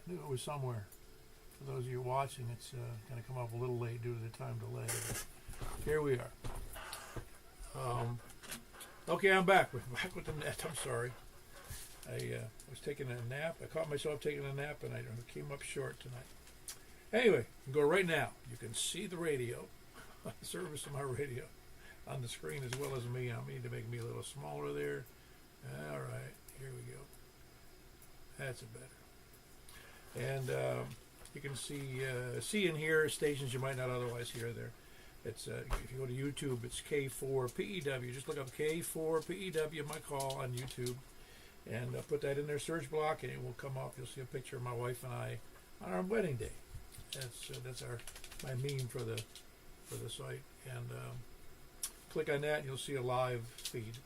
knew it was somewhere. For those of you watching, it's going to come up a little late due to the time delay. But here we are. Okay, I'm back. We're back with the net. I'm sorry. I was taking a nap. I caught myself taking a nap, and I came up short tonight. Anyway, go right now. You can see the radio, the service of my radio, on the screen as well as me. I need to make me a little smaller there. All right, here we go. That's it better. And you can see and hear stations you might not otherwise hear there. It's if you go to YouTube, it's K4PEW. Just look up K4PEW, my call on YouTube, and put that in their search block, and it will come up. You'll see a picture of my wife and I on our wedding day. That's my meme for the site, and click on that, and you'll see a live feed.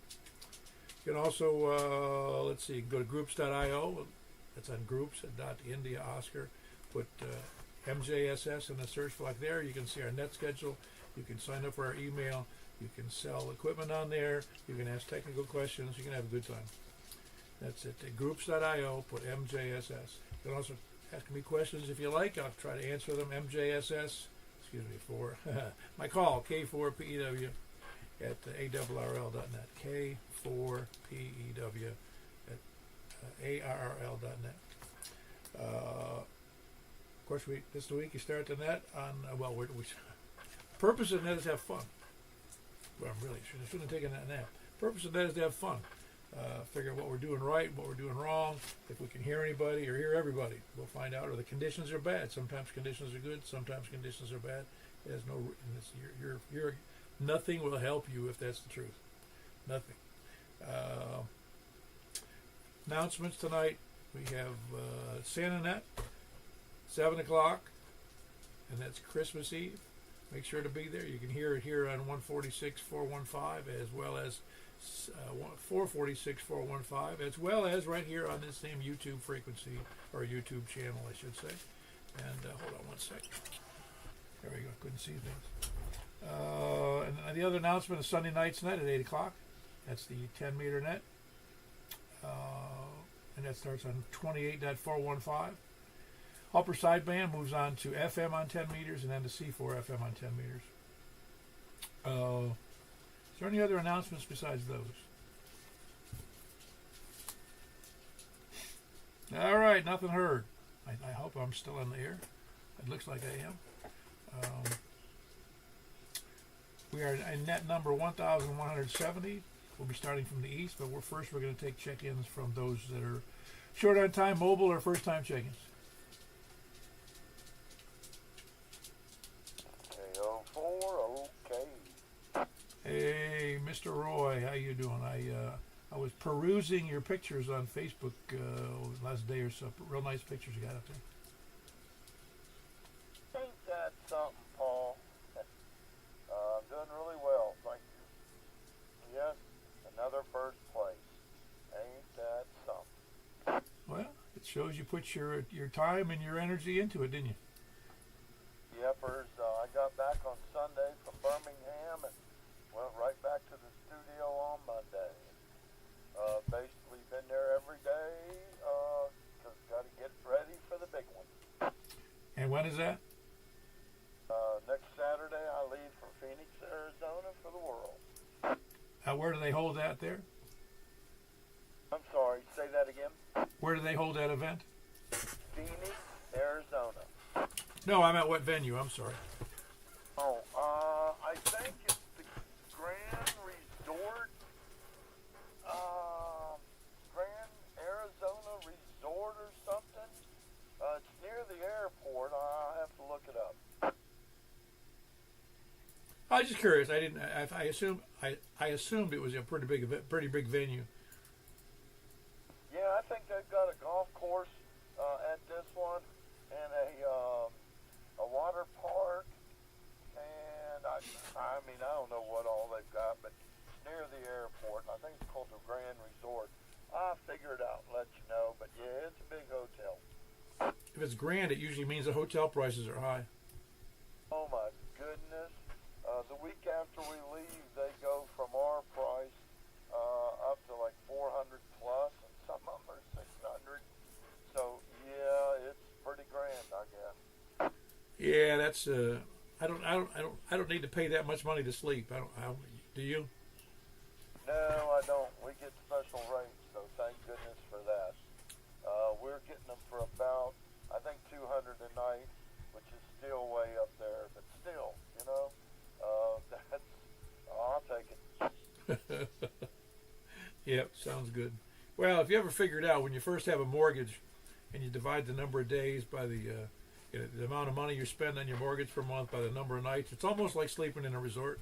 You can also let's see, go to groups.io. That's on groups.India Oscar. Put MJSS in the search block there. You can see our net schedule. You can sign up for our email. You can sell equipment on there. You can ask technical questions. You can have a good time. That's it. Groups.io. Put MJSS. You can also ask me questions if you like. I'll try to answer them. MJSS. Excuse me for my call. K4PEW at ARRL.net. K4PEW at ARRL.net. Of course, this week you start the net on purpose of the net is to have fun. Well, I'm really shouldn't have taken that nap. Purpose of the net is to have fun. Figure out what we're doing right, what we're doing wrong. If we can hear anybody or hear everybody, we'll find out. Or the conditions are bad. Sometimes conditions are good. Sometimes conditions are bad. There's no. You're nothing will help you if that's the truth. Nothing. Announcements tonight. We have Santa Net, 7 o'clock, and that's Christmas Eve. Make sure to be there. You can hear it here on 146.415 as well as 446.415, as well as right here on this same YouTube frequency, or YouTube channel, I should say. And hold on one sec. There we go. Couldn't see things. And the other announcement is Sunday night's net at 8 o'clock. That's the 10-meter net. And that starts on 28.415. Upper sideband moves on to FM on 10 meters and then to C4 FM on 10 meters. Is there any other announcements besides those? All right, nothing heard. I hope I'm still in the air. It looks like I am. We are in net number 1,170. We'll be starting from the east, but we're going to take check-ins from those that are short on time, mobile, or first-time check-ins. Okay. Hey, Mr. Roy, how you doing? I was perusing your pictures on Facebook last day or so. Real nice pictures you got up there. Ain't that something, Paul? I'm doing really well, thank you. Yes, another first place. Ain't that something? Well, it shows you put your time and your energy into it, didn't you? Yepers, I got back on Sunday from Birmingham and went right back to the studio on Monday. Basically been there every day because got to get ready for the big one. And when is that? Next Saturday I leave for Phoenix, Arizona for the world. Where do they hold that there? I'm sorry, say that again. Where do they hold that event? Phoenix, Arizona. No, I meant what venue. I'm sorry. Oh, I think it's the Grand Resort, Grand Arizona Resort or something. It's near the airport. I'll have to look it up. I was just curious. I didn't. I assumed it was a pretty big venue. Yeah, I think they've got a golf course at this one and a water park. And I mean, I don't know what all they've got, but it's near the airport. I think it's called the Grand Resort. I'll figure it out and let you know. But yeah, it's a big hotel. If it's grand, it usually means the hotel prices are high. Oh my goodness. The week after we leave, they go from our price up to like 400 plus, and some of them are 600. So yeah, it's Yeah, that's I don't need to pay that much money to sleep. I don't do you? No, I don't. We get special rates, so thank goodness for that. We're getting them for about, I think, 200 a night, which is still way up there, but still, that's, I'll take it. Yep, sounds good. Well, if you ever figure it out, when you first have a mortgage and you divide the number of days by the amount of money you spend on your mortgage per month by the number of nights, it's almost like sleeping in a resort.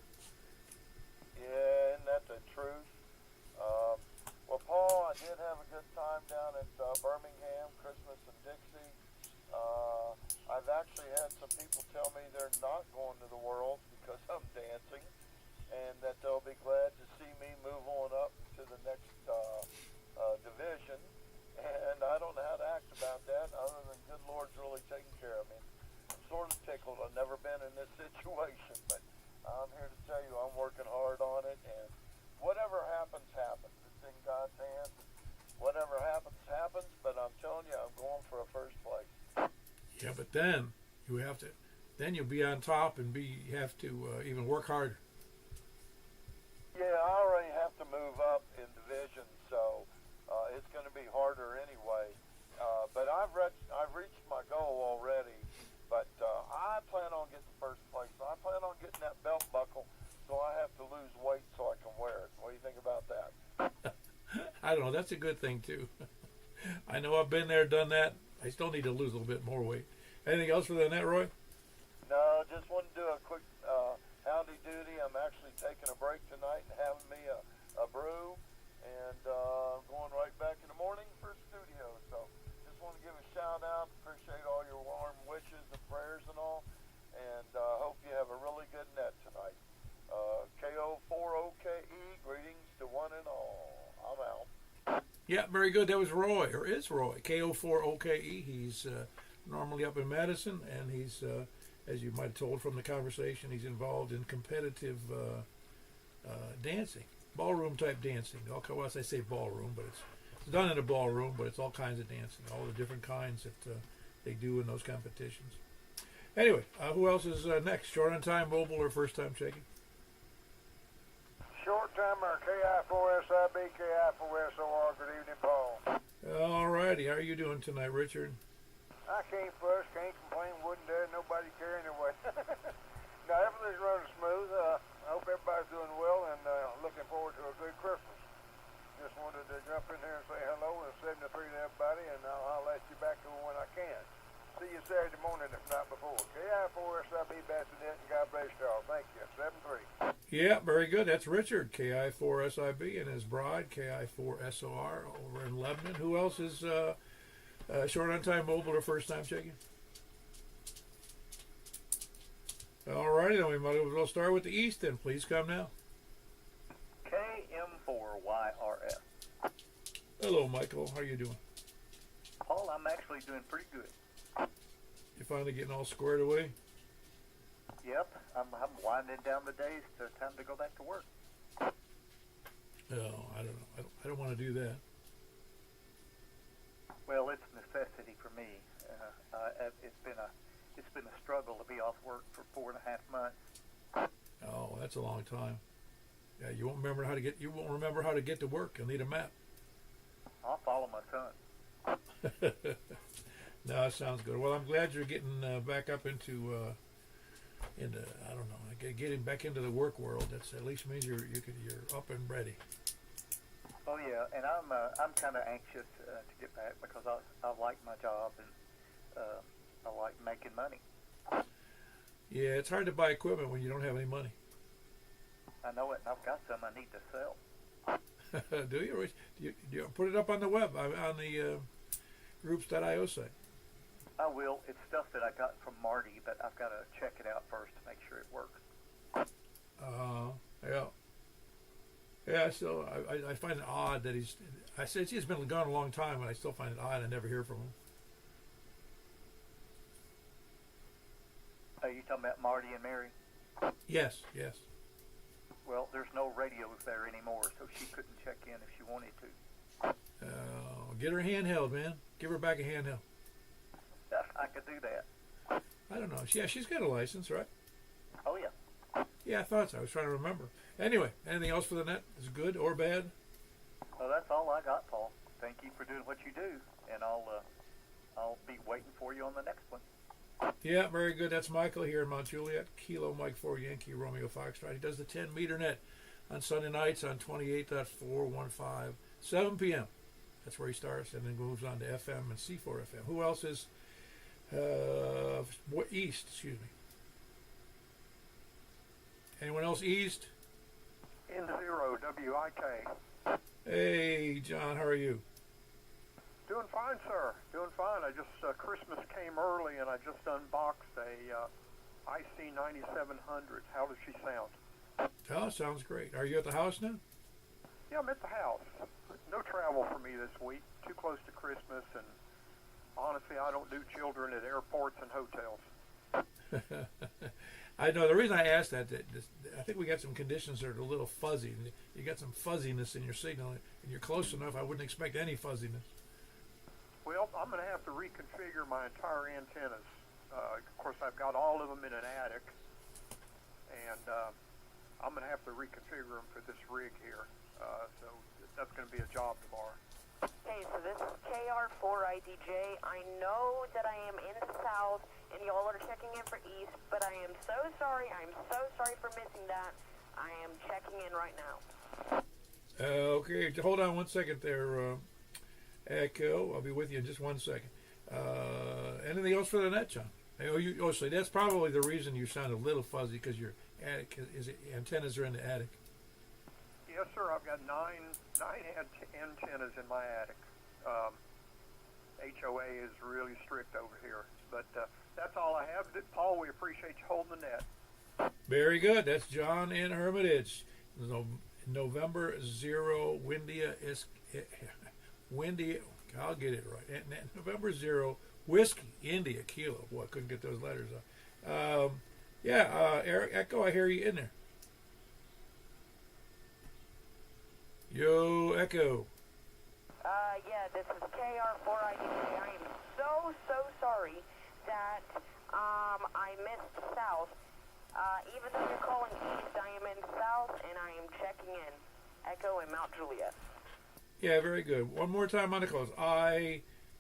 Yeah, isn't that the truth? Well, Paul, I did have a good time down at Birmingham, Christmas and Dixie. I've actually had some people tell me they're not going to the World because I'm dancing, and that they'll be glad to see me move on up to the next division. And I don't know how to act about that other than good Lord's really taking care of me. I'm sort of tickled. I've never been in this situation, but I'm here to tell you I'm working hard on it, and whatever happens, happens. It's in God's hands. Whatever happens, happens, but I'm telling you, I'm going for a first place. Yeah, but then you'll be on top and you have to even work harder. Yeah, I already have to move up in division, so it's going to be harder anyway. But I've reached my goal already. But I plan on getting first place. So I plan on getting that belt buckle, so I have to lose weight so I can wear it. What do you think about that? I don't know. That's a good thing too. I know I've been there, done that. I still need to lose a little bit more weight. Anything else for the net, Roy? No, just want to do a quick howdy doody. I'm actually taking a break tonight and having me a brew, and going right back in the morning for studio. So just want to give a shout out. Appreciate all your warm wishes and prayers and all, and hope you have a really good net tonight. KO4OKE, greetings to one and all. I'm out. Yeah, very good. That was Roy, or is Roy, KO4OKE. He's normally up in Madison, and he's, as you might have told from the conversation, he's involved in competitive dancing, ballroom type dancing. Well, I say ballroom, but it's done in a ballroom, but it's all kinds of dancing, all the different kinds that they do in those competitions. Anyway, who else is next? Short on time mobile or first time checking? Short timer, KI4SIB, KI4SOR. Good evening, Paul. All righty. How are you doing tonight, Richard? I can't fuss, can't complain, wouldn't dare, nobody care anyway. Now, everything's running smooth. I hope everybody's doing well and looking forward to a good Christmas. Just wanted to jump in here and say hello and 73 to everybody, and I'll let you back to when I can. See you Saturday morning, if not before. KI4SIB, Bassinet, and God bless y'all. Thank you. 7-3. Yeah, very good. That's Richard, KI4SIB, and his bride, KI4SOR, over in Lebanon. Who else is short on time mobile or first time checking? All righty, then we might as well start with the East then. Please come now. KM4YRF. Hello, Michael. How are you doing? Paul, I'm actually doing pretty good. You finally getting all squared away? Yep, I'm winding down the days to time to go back to work. Oh, I don't know. I don't want to do that. Well, it's a necessity for me. It's been a struggle to be off work for 4.5 months. Oh, that's a long time. Yeah, you won't remember how to get to work. You'll need a map. I'll follow my son. No, that sounds good. Well, I'm glad you're getting back up into I don't know, getting back into the work world. That's at least means you're up and ready. Oh yeah, and I'm kind of anxious to get back because I like my job and I like making money. Yeah, it's hard to buy equipment when you don't have any money. I know it, and I've got some I need to sell. Do you? Do you put it up on the web on the groups.io site? I will. It's stuff that I got from Marty, but I've got to check it out first to make sure it works. Yeah. Yeah, so I find it odd that he's been gone a long time, and I still find it odd I never hear from him. Are you talking about Marty and Mary? Yes. Well, there's no radios there anymore, so she couldn't check in if she wanted to. Get her a handheld, man. Give her back a handheld. I could do that. I don't know. Yeah, she's got a license, right? Oh yeah. Yeah, I thought so. I was trying to remember. Anyway, anything else for the net? Is good or bad? Well, that's all I got, Paul. Thank you for doing what you do, and I'll be waiting for you on the next one. Yeah, very good. That's Michael here in Mount Juliet. Kilo Mike 4 Yankee Romeo Foxtrot. He does the 10-meter net on Sunday nights on 28.415, 7 p.m. That's where he starts, and then moves on to FM and C4 FM. Who else is East? Excuse me. Anyone else East? N0 WIK. Hey, John, how are you? Doing fine, sir. Doing fine. I just Christmas came early, and I just unboxed a IC 9700. How does she sound? Oh, sounds great. Are you at the house now? Yeah, I'm at the house. No travel for me this week. Too close to Christmas, and honestly, I don't do children at airports and hotels. I know. The reason I asked that, I think we got some conditions that are a little fuzzy. You got some fuzziness in your signal, and you're close enough. I wouldn't expect any fuzziness. Well, I'm going to have to reconfigure my entire antennas. Of course, I've got all of them in an attic, and I'm going to have to reconfigure them for this rig here. So that's going to be a job tomorrow. Hey, so this is KR4IDJ. I know that I am in the south, and y'all are checking in for east, but I am so sorry. I'm so sorry for missing that. I am checking in right now. Okay, hold on one second there, Echo. I'll be with you in just 1 second. Anything else for the net, John? So that's probably the reason you sound a little fuzzy, because your attic antennas are in the attic. Yes, sir. I've got nine antennas in my attic. HOA is really strict over here. But that's all I have. Paul, we appreciate you holding the net. Very good. That's John in Hermitage. November 0, Windy, I'll get it right. November 0, Whiskey, India, Kilo. Boy, I couldn't get those letters up. Eric, Echo, I hear you in there. Yo, Echo. Yeah, this is KR4IDJ. I am so sorry that I missed south. Even though you're calling east, I am in south, and I am checking in. Echo in Mount Juliet. Yeah, very good. One more time on the calls.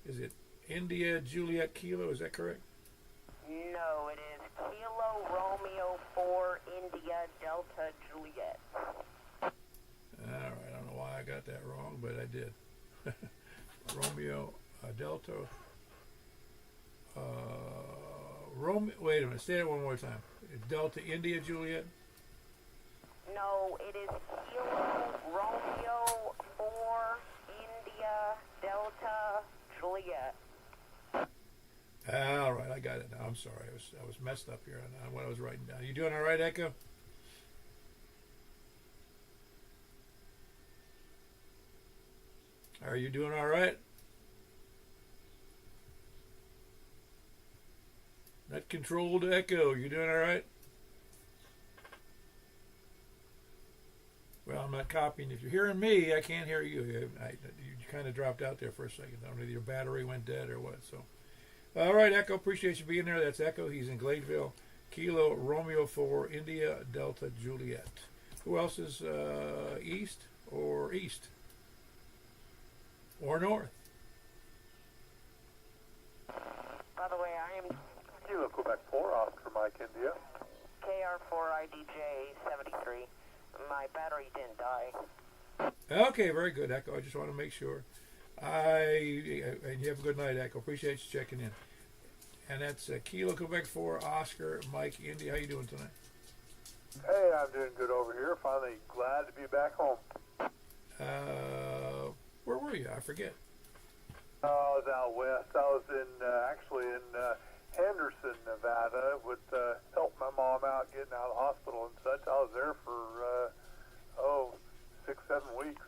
Is it India, Juliet, Kilo? Is that correct? No, it is Kilo Romeo 4 India Delta Juliet. All right, I don't know why I got that wrong, but I did. Romeo, Delta, wait a minute, say it one more time. Delta, India, Juliet? No, it is Kilo Romeo 4 India Delta Juliet. All right, I got it now. I'm sorry, I was messed up here on what I was writing down. You doing all right, Echo? Are you doing all right? Net controlled Echo. You doing all right? Well, I'm not copying. If you're hearing me, I can't hear you. You kind of dropped out there for a second. I don't know if your battery went dead or what. So, all right, Echo. Appreciate you being there. That's Echo. He's in Gladeville. Kilo Romeo 4 India Delta Juliet. Who else is east or east? Or north? By the way, I am Kilo Quebec 4, Oscar Mike India. KR4IDJ 73. My battery didn't die. Okay, very good, Echo. I just want to make sure. And you have a good night, Echo. Appreciate you checking in. And that's Kilo Quebec 4, Oscar Mike India. How you doing tonight? Hey, I'm doing good over here. Finally glad to be back home. Where were you? I forget. I was out west. I was actually in Henderson, Nevada, with help my mom out getting out of the hospital and such. I was there for 6-7 weeks.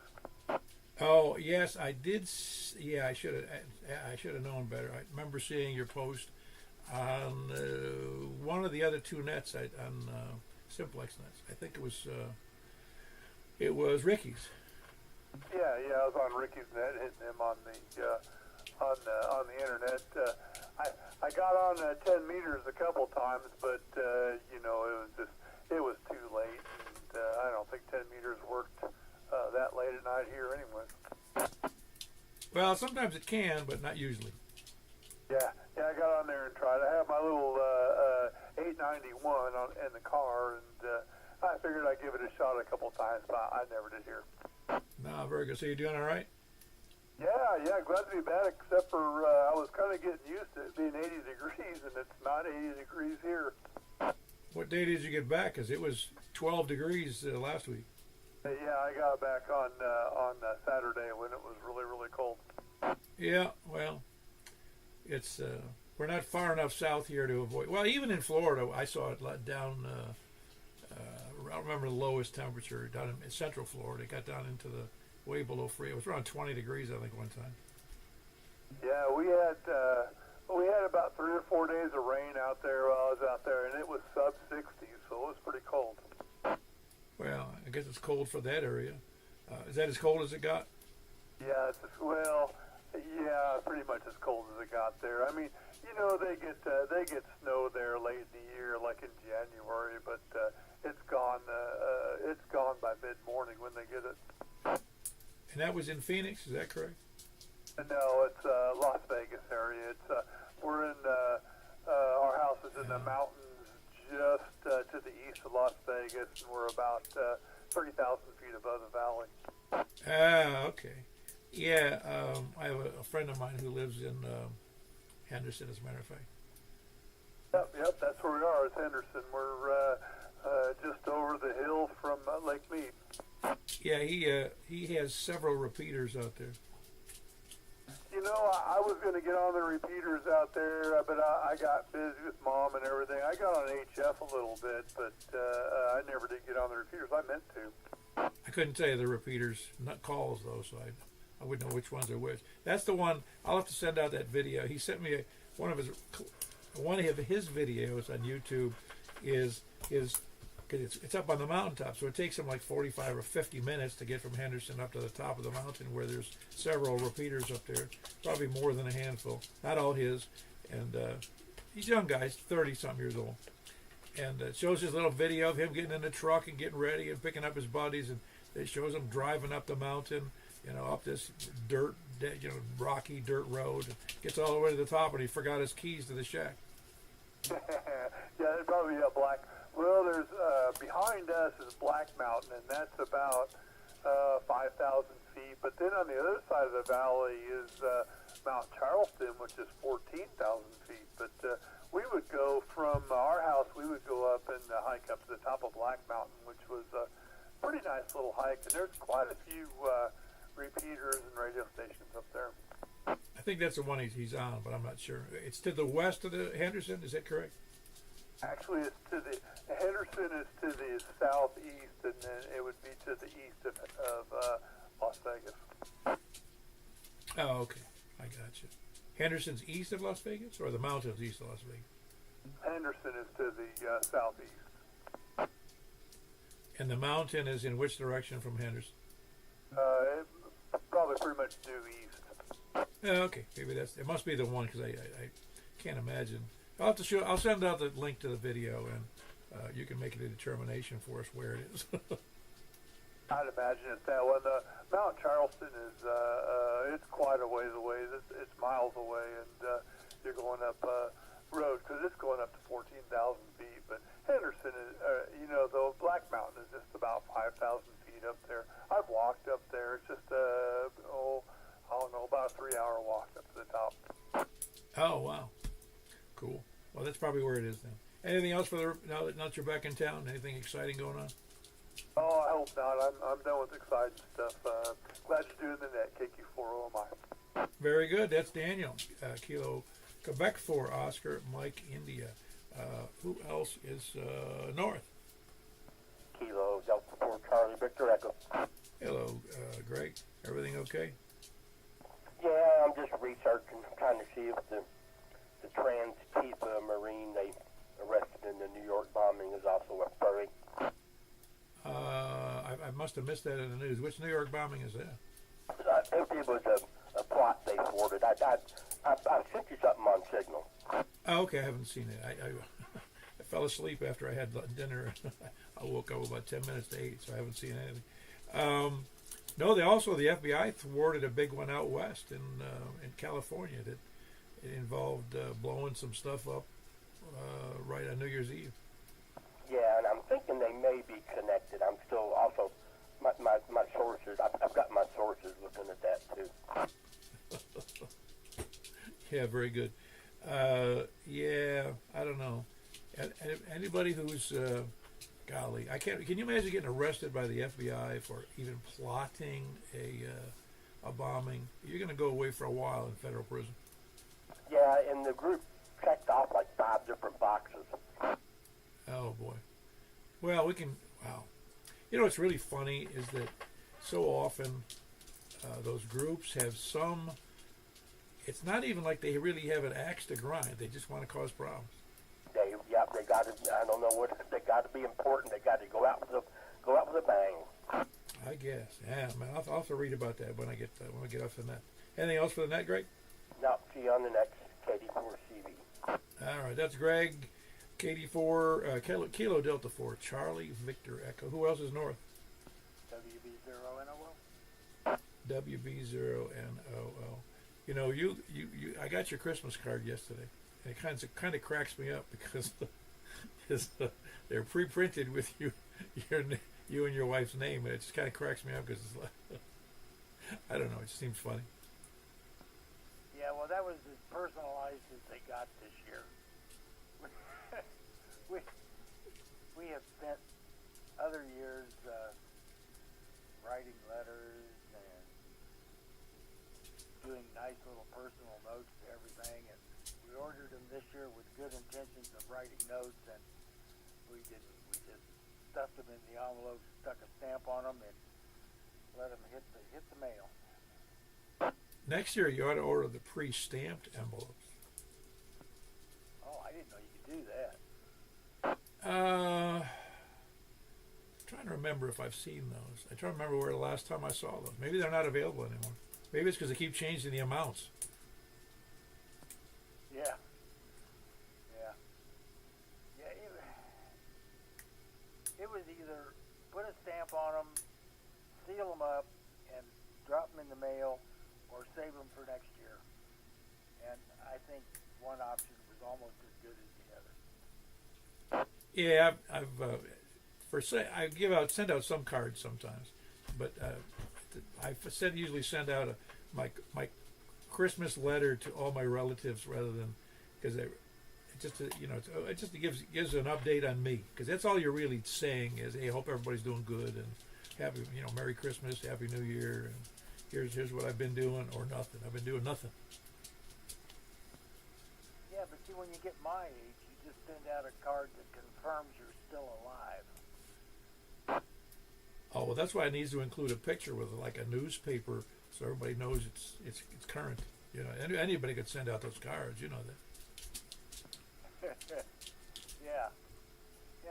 Oh yes, I did. Yeah, I should have known better. I remember seeing your post on one of the other two nets on Simplex nets. I think it was Ricky's. Yeah, I was on Ricky's net, hitting him on the internet. I I got on 10 meters a couple times, but it was too late, and I don't think 10 meters worked that late at night here anyway. Well, sometimes it can, but not usually. Yeah, I got on there and tried. I had my little 891 in the car, and I figured I'd give it a shot a couple times, but I never did here. No, very good. So you're doing all right? Yeah, glad to be back, except for I was kind of getting used to it being 80 degrees, and it's not 80 degrees here. What day did you get back? Because it was 12 degrees last week. Yeah, I got back on Saturday when it was really, really cold. Yeah, well, it's we're not far enough south here to avoid. Well, even in Florida, I saw it down. I don't remember the lowest temperature down in central Florida. It got down into the way below freezing. It was around 20 degrees, I think, one time. Yeah, we had about 3 or 4 days of rain out there while I was out there, and it was sub 60, so it was pretty cold. Well, I guess it's cold for that area. Is that as cold as it got? Yeah, pretty much as cold as it got there. I mean, they get snow there late in the year, like in January, but it's gone by mid-morning when they get it. And that was in Phoenix, is that correct? No, it's Las Vegas area. It's we're in our house is in the mountains just to the east of Las Vegas, and we're about 30,000 feet above the valley. Ah, okay. Yeah, I have a friend of mine who lives in Henderson, as a matter of fact. Yep, that's where we are. It's Henderson. We're just over the hill from Lake Mead. Yeah, he has several repeaters out there. I was going to get on the repeaters out there, but I got busy with Mom and everything. I got on HF a little bit, but I never did get on the repeaters. I meant to. I couldn't tell you the repeaters, not calls though, so I wouldn't know which ones are which. That's the one. I'll have to send out that video. He sent me one of his videos on YouTube is because it's up on the mountaintop, so it takes him like 45 or 50 minutes to get from Henderson up to the top of the mountain, where there's several repeaters up there, probably more than a handful. Not all his, and he's a young guy, he's 30-something years old, and it shows his little video of him getting in the truck and getting ready and picking up his buddies, and it shows him driving up the mountain, up this rocky dirt road, and gets all the way to the top, and he forgot his keys to the shack. Yeah, it'd probably be a black. Well, there's behind us is Black Mountain, and that's about 5,000 feet. But then on the other side of the valley is Mount Charleston, which is 14,000 feet. But we would go from our house, we would go up and hike up to the top of Black Mountain, which was a pretty nice little hike. And there's quite a few repeaters and radio stations up there. I think that's the one he's on, but I'm not sure. It's to the west of the Henderson, is that correct? Actually, it's to the Henderson is to the southeast, and then it would be to the east of Las Vegas. Oh, okay, I got you. Henderson's east of Las Vegas, or the mountains east of Las Vegas? Henderson is to the southeast. And the mountain is in which direction from Henderson? Probably pretty much due east. Oh, okay, maybe it must be the one, because I can't imagine. I'll send out the link to the video, and you can make a determination for us where it is. I'd imagine it's that one. Mount Charleston is it's quite a ways away. It's miles away, and you're going up road because it's going up to 14,000 feet. But Henderson is, the Black Mountain is just about 5,000 feet up there. I've walked up there. It's just I don't know, about a 3-hour walk up to the top. Oh wow, cool. Well, that's probably where it is then. Anything else now that you're back in town? Anything exciting going on? Oh, I hope not. I'm done with exciting stuff. Glad you're doing the net, KQ40MI. Very good. That's Daniel. Kilo Quebec for Oscar, Mike India. Who else is north? Kilo Delta 4 Charlie Victor Echo. Hello, Greg. Everything okay? Yeah, I'm just researching, trying to see if the Trans-Tifa Marine they arrested in the New York bombing is also a furry. I must have missed that in the news. Which New York bombing is that? It was a plot they thwarted. I sent you something on Signal. Oh, okay, I haven't seen it. I fell asleep after I had dinner. I woke up about 10 minutes to 8, so I haven't seen anything. No, the FBI thwarted a big one out west in California that it involved blowing some stuff up right on New Year's Eve. Yeah, and I'm thinking they may be connected. I'm still also my sources. I've got my sources looking at that too. Yeah, very good. Yeah, I don't know. Anybody who's golly, I can't. Can you imagine getting arrested by the FBI for even plotting a bombing? You're going to go away for a while in federal prison. Yeah, and the group checked off like 5 different boxes. Oh boy. Well, we can. Wow. You know what's really funny is that so often those groups have some. It's not even like they really have an axe to grind. They just want to cause problems. They got to. I don't know what they got to be important. They got to go out with a bang. I guess. Yeah, man. I'll have to read about that when I get off the net. Anything else for the net, Greg? No. See you on the next KD4CV. All right. That's Greg. KD4 Kilo Delta 4 Charlie Victor Echo. Who else is north? WB0NOL. WB0NOO. You know, you I got your Christmas card yesterday, and it kind of cracks me up because they're pre-printed with you and your wife's name, and it just kind of cracks me up because it's like, I don't know, it just seems funny. Yeah, well, that was as personalized as they got this year. we have spent other years writing letters and doing nice little personal notes to everything, and we ordered them this year with good intentions of writing notes, and we didn't. We just stuffed them in the envelopes, stuck a stamp on them, and let them hit the mail. Next year, you ought to order the pre-stamped envelopes. Oh, I didn't know you could do that. Trying to remember if I've seen those. I try to remember where the last time I saw those. Maybe they're not available anymore. Maybe it's because they keep changing the amounts. Yeah. It was either put a stamp on them, seal them up, and drop them in the mail, or save them for next year. And I think one option was almost as good as the other. Yeah, I've send out some cards sometimes, but I usually send out my Christmas letter to all my relatives rather than because it just gives an update on me, because that's all you're really saying is, hey, I hope everybody's doing good and happy, Merry Christmas, Happy New Year, and here's what I've been doing, or nothing. I've been doing nothing. Yeah, but see, when you get my age, you just send out a card that confirms you're still alive. Oh, well, that's why it needs to include a picture with like a newspaper, so everybody knows it's current. Anybody could send out those cards. You know that. Yeah,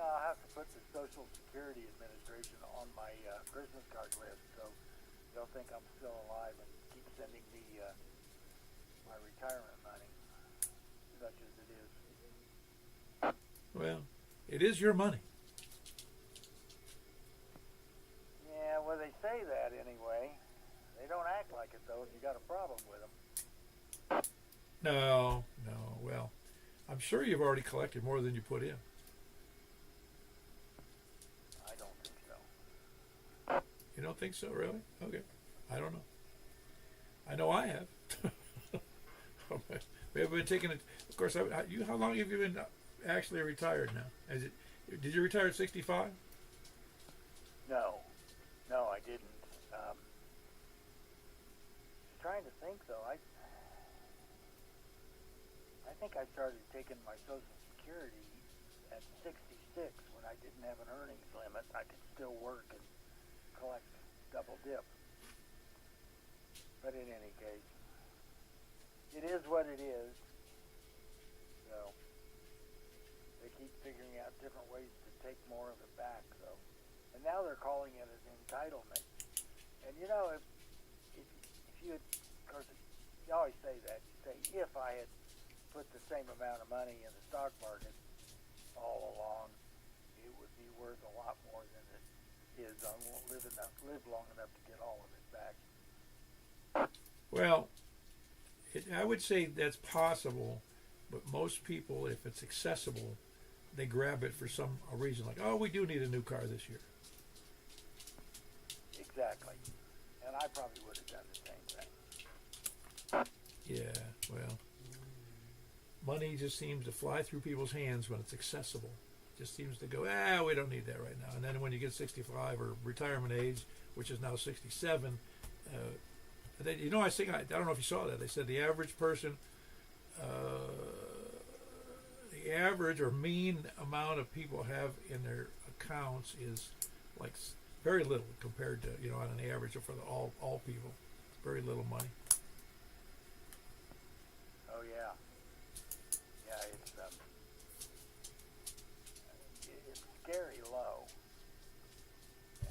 I'll have to put the Social Security Administration on my Christmas card list, so they'll think I'm still alive and keep sending me my retirement money, such as it is. Well, it is your money. Yeah, well, they say that anyway. They don't act like it, though, if you got a problem with them. No. Well, I'm sure you've already collected more than you put in. I don't think so. You don't think so, really? Okay. I don't know. I know I have. We have been taking it. Of course, how long have you been actually retired now? Did you retire at 65? No, I didn't. Trying to think, though. I think I started taking my Social Security at 66 when I didn't have an earnings limit. I could still work and collect double dip. But in any case, it is what it is. So they keep figuring out different ways to take more of it back. So, and now they're calling it an entitlement. And if you had, of course, you always say that. You say, if I had put put the same amount of money in the stock market all along, it would be worth a lot more than it is. I won't live long enough to get all of it back. Well, I would say that's possible, but most people, if it's accessible, they grab it for some reason, like, oh, we do need a new car this year. Exactly. And I probably would have done the same thing. Yeah, well, money just seems to fly through people's hands when it's accessible. It just seems to go, we don't need that right now. And then when you get 65 or retirement age, which is now 67, I don't know if you saw that. They said the average person, the average or mean amount of people have in their accounts is like very little compared to, on an average for all people. Very little money. Oh yeah, yeah. It's scary low, and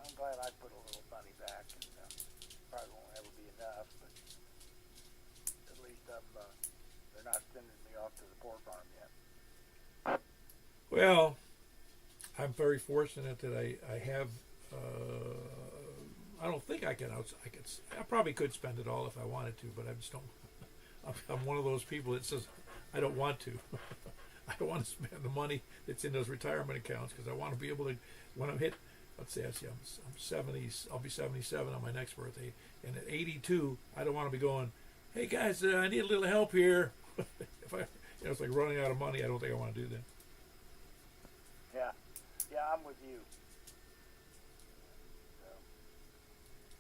I'm glad I put a little money back, and probably won't ever be enough, but at least they're not sending me off to the poor farm yet. Well, I'm very fortunate that I have. I don't think I probably could spend it all if I wanted to, but I just don't. I'm one of those people that says I don't want to. I don't want to spend the money that's in those retirement accounts because I want to be able to, when I'm hit, let's say I'm 70, I'll be 77 on my next birthday, and at 82, I don't want to be going, hey guys, I need a little help here. If it's like running out of money. I don't think I want to do that. Yeah, I'm with you.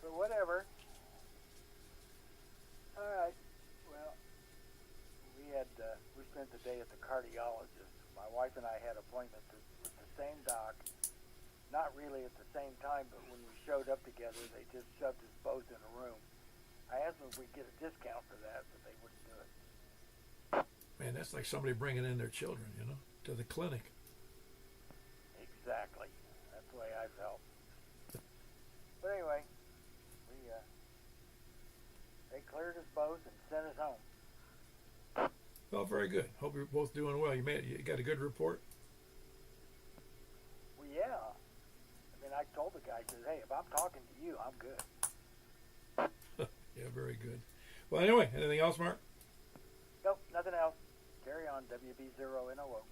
So whatever. All right. Well, we spent the day at the cardiologist. My wife and I had appointments with the same doc. Not really at the same time, but when we showed up together, they just shoved us both in a room. I asked them if we'd get a discount for that, but they wouldn't do it. Man, that's like somebody bringing in their children, to the clinic. Exactly. That's the way I felt. But anyway, they cleared us both and sent us home. Well, very good. Hope you're both doing well. You got a good report? Well, yeah. I mean, I told the guy, I said, hey, if I'm talking to you, I'm good. Yeah, very good. Well, anyway, anything else, Mark? Nope, nothing else. Carry on, WB0NOO.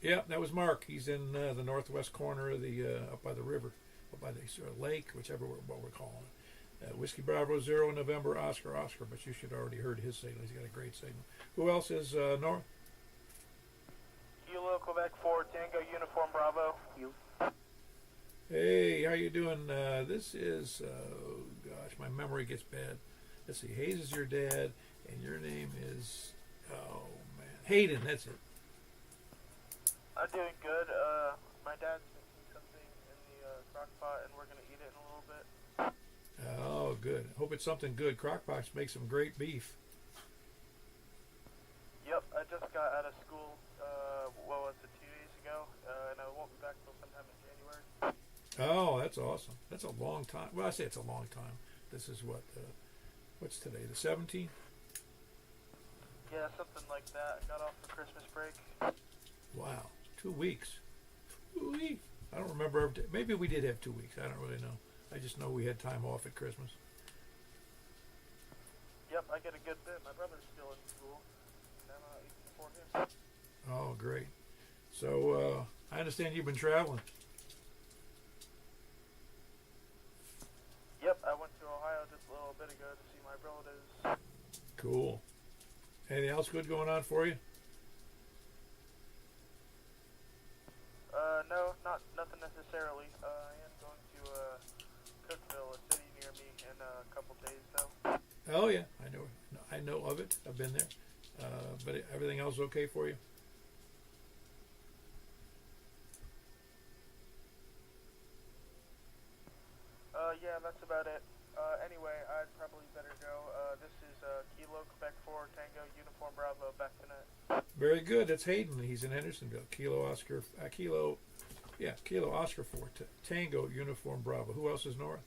Yeah, that was Mark. He's in the northwest corner of the up by the river, up by the lake, whichever what we're calling it. Whiskey Bravo 0 November Oscar, but you should already heard his signal. He's got a great signal. Who else is north? Kilo Quebec 4 Tango Uniform Bravo. You. Hey, how you doing? This is gosh, my memory gets bad. Let's see. Hayes is your dad, and your name is Hayden. That's it. I'm doing good. My dad's making something in the crock pot, and we're gonna eat it in a little bit. Oh, good. Hope it's something good. Crockpots make some great beef. Yep, I just got out of school. 2 days ago, and I won't be back till sometime in January. Oh, that's awesome. That's a long time. Well, I say it's a long time. This is what's today? The 17th? Yeah, something like that. I got off for Christmas break. Wow, 2 weeks. 2 weeks. I don't remember. Maybe we did have 2 weeks. I don't really know. I just know we had time off at Christmas. Yep, I get a good bit. My brother's still in school, and I'm even before him. Oh, great. So, I understand you've been traveling. Yep, I went to Ohio just a little bit ago to see my relatives. Cool. Anything else good going on for you? No, nothing necessarily. I am going to Cookville, a city near me, in a couple days, though. Oh yeah, I know of it. I've been there. But everything else okay for you? Yeah, that's about it. Anyway, I'd probably better go. This is Kilo Quebec 4 Tango Uniform Bravo back tonight. Very good. That's Hayden. He's in Hendersonville. Kilo Oscar 4 Tango Uniform Bravo. Who else is north?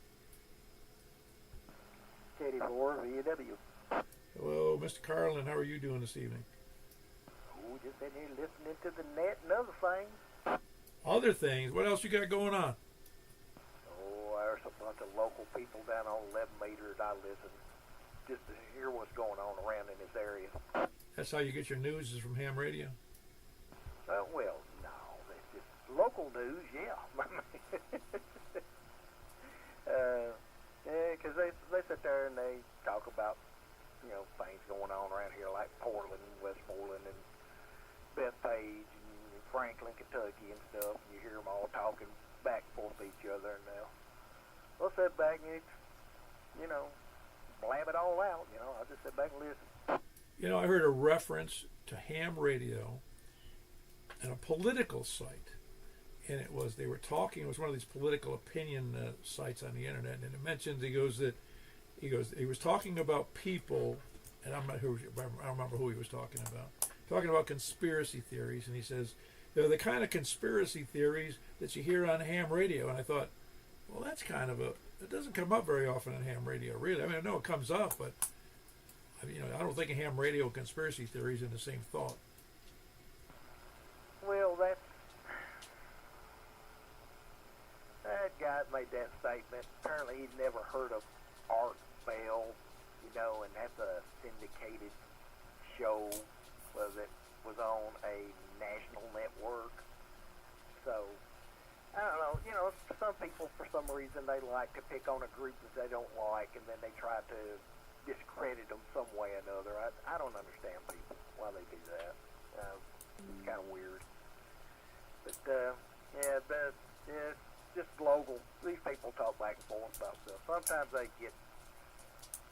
Katie 4 VW. Mr. Carlin, how are you doing this evening? Oh, just sitting here listening to the net and other things. Other things. What else you got going on? Oh, there's a bunch of local people down on 11 meters. I listen just to hear what's going on around in this area. That's how you get your news, is from ham radio? Well, no, it's just local news, yeah. Yeah, because they sit there and they talk about, things going on around here like Portland and Westmoreland and Bethpage and Franklin, Kentucky and stuff. And you hear them all talking back and forth to each other. And they'll sit back and, blab it all out. I'll just sit back and listen. I heard a reference to ham radio and a political site. And it was one of these political opinion sites on the internet. And it mentions, he was talking about people, and I don't remember who he was talking about conspiracy theories. And he says, they're the kind of conspiracy theories that you hear on ham radio. And I thought, well, that's it doesn't come up very often on ham radio, really. I mean, I know it comes up, but I don't think of ham radio and conspiracy theories in the same thought. Well, that guy that made that statement, apparently he'd never heard of Art Bell, and that's a syndicated show that was on a national network. So, I don't know, some people, for some reason, they like to pick on a group that they don't like, and then they try to discredit them some way or another. I don't understand people, why they do that. It's kind of weird. But, it's just local. These people talk back and forth about stuff. Sometimes they get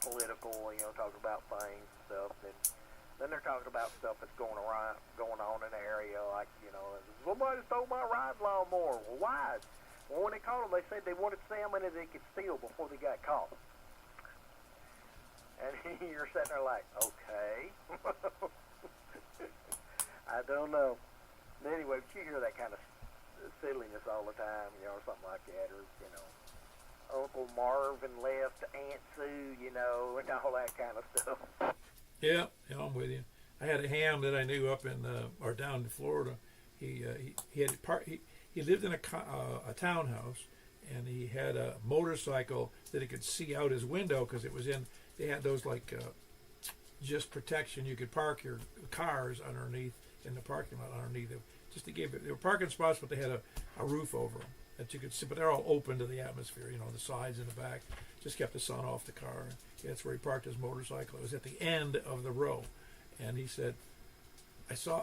political, talking about things and stuff. Then they're talking about stuff that's going on in the area, like, somebody stole my ride lawnmower. Well, why? Well, when they caught them, they said they wanted salmon that they could steal before they got caught. And you're sitting there like, okay. I don't know. Anyway, but you hear that kind of silliness all the time, or something like that, or, Uncle Marvin left Aunt Sue, and all that kind of stuff. Yeah, I'm with you. I had a ham that I knew up in or down in Florida. He lived in a townhouse, and he had a motorcycle that he could see out his window because it was in. They had those just protection. You could park your cars underneath in the parking lot underneath it. They were parking spots, but they had a roof over them that you could see. But they're all open to the atmosphere. The sides and the back just kept the sun off the car. That's where he parked his motorcycle. It was at the end of the row, and he said, I saw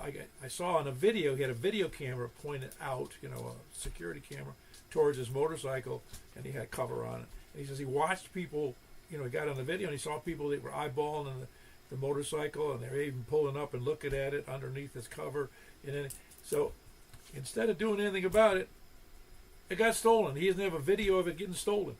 on a video, he had a video camera pointed out, a security camera towards his motorcycle, and he had cover on it. And he says he watched people, he got on the video and he saw people that were eyeballing the motorcycle, and they were even pulling up and looking at it underneath his cover. And then, so instead of doing anything about it, it got stolen. He doesn't have a video of it getting stolen.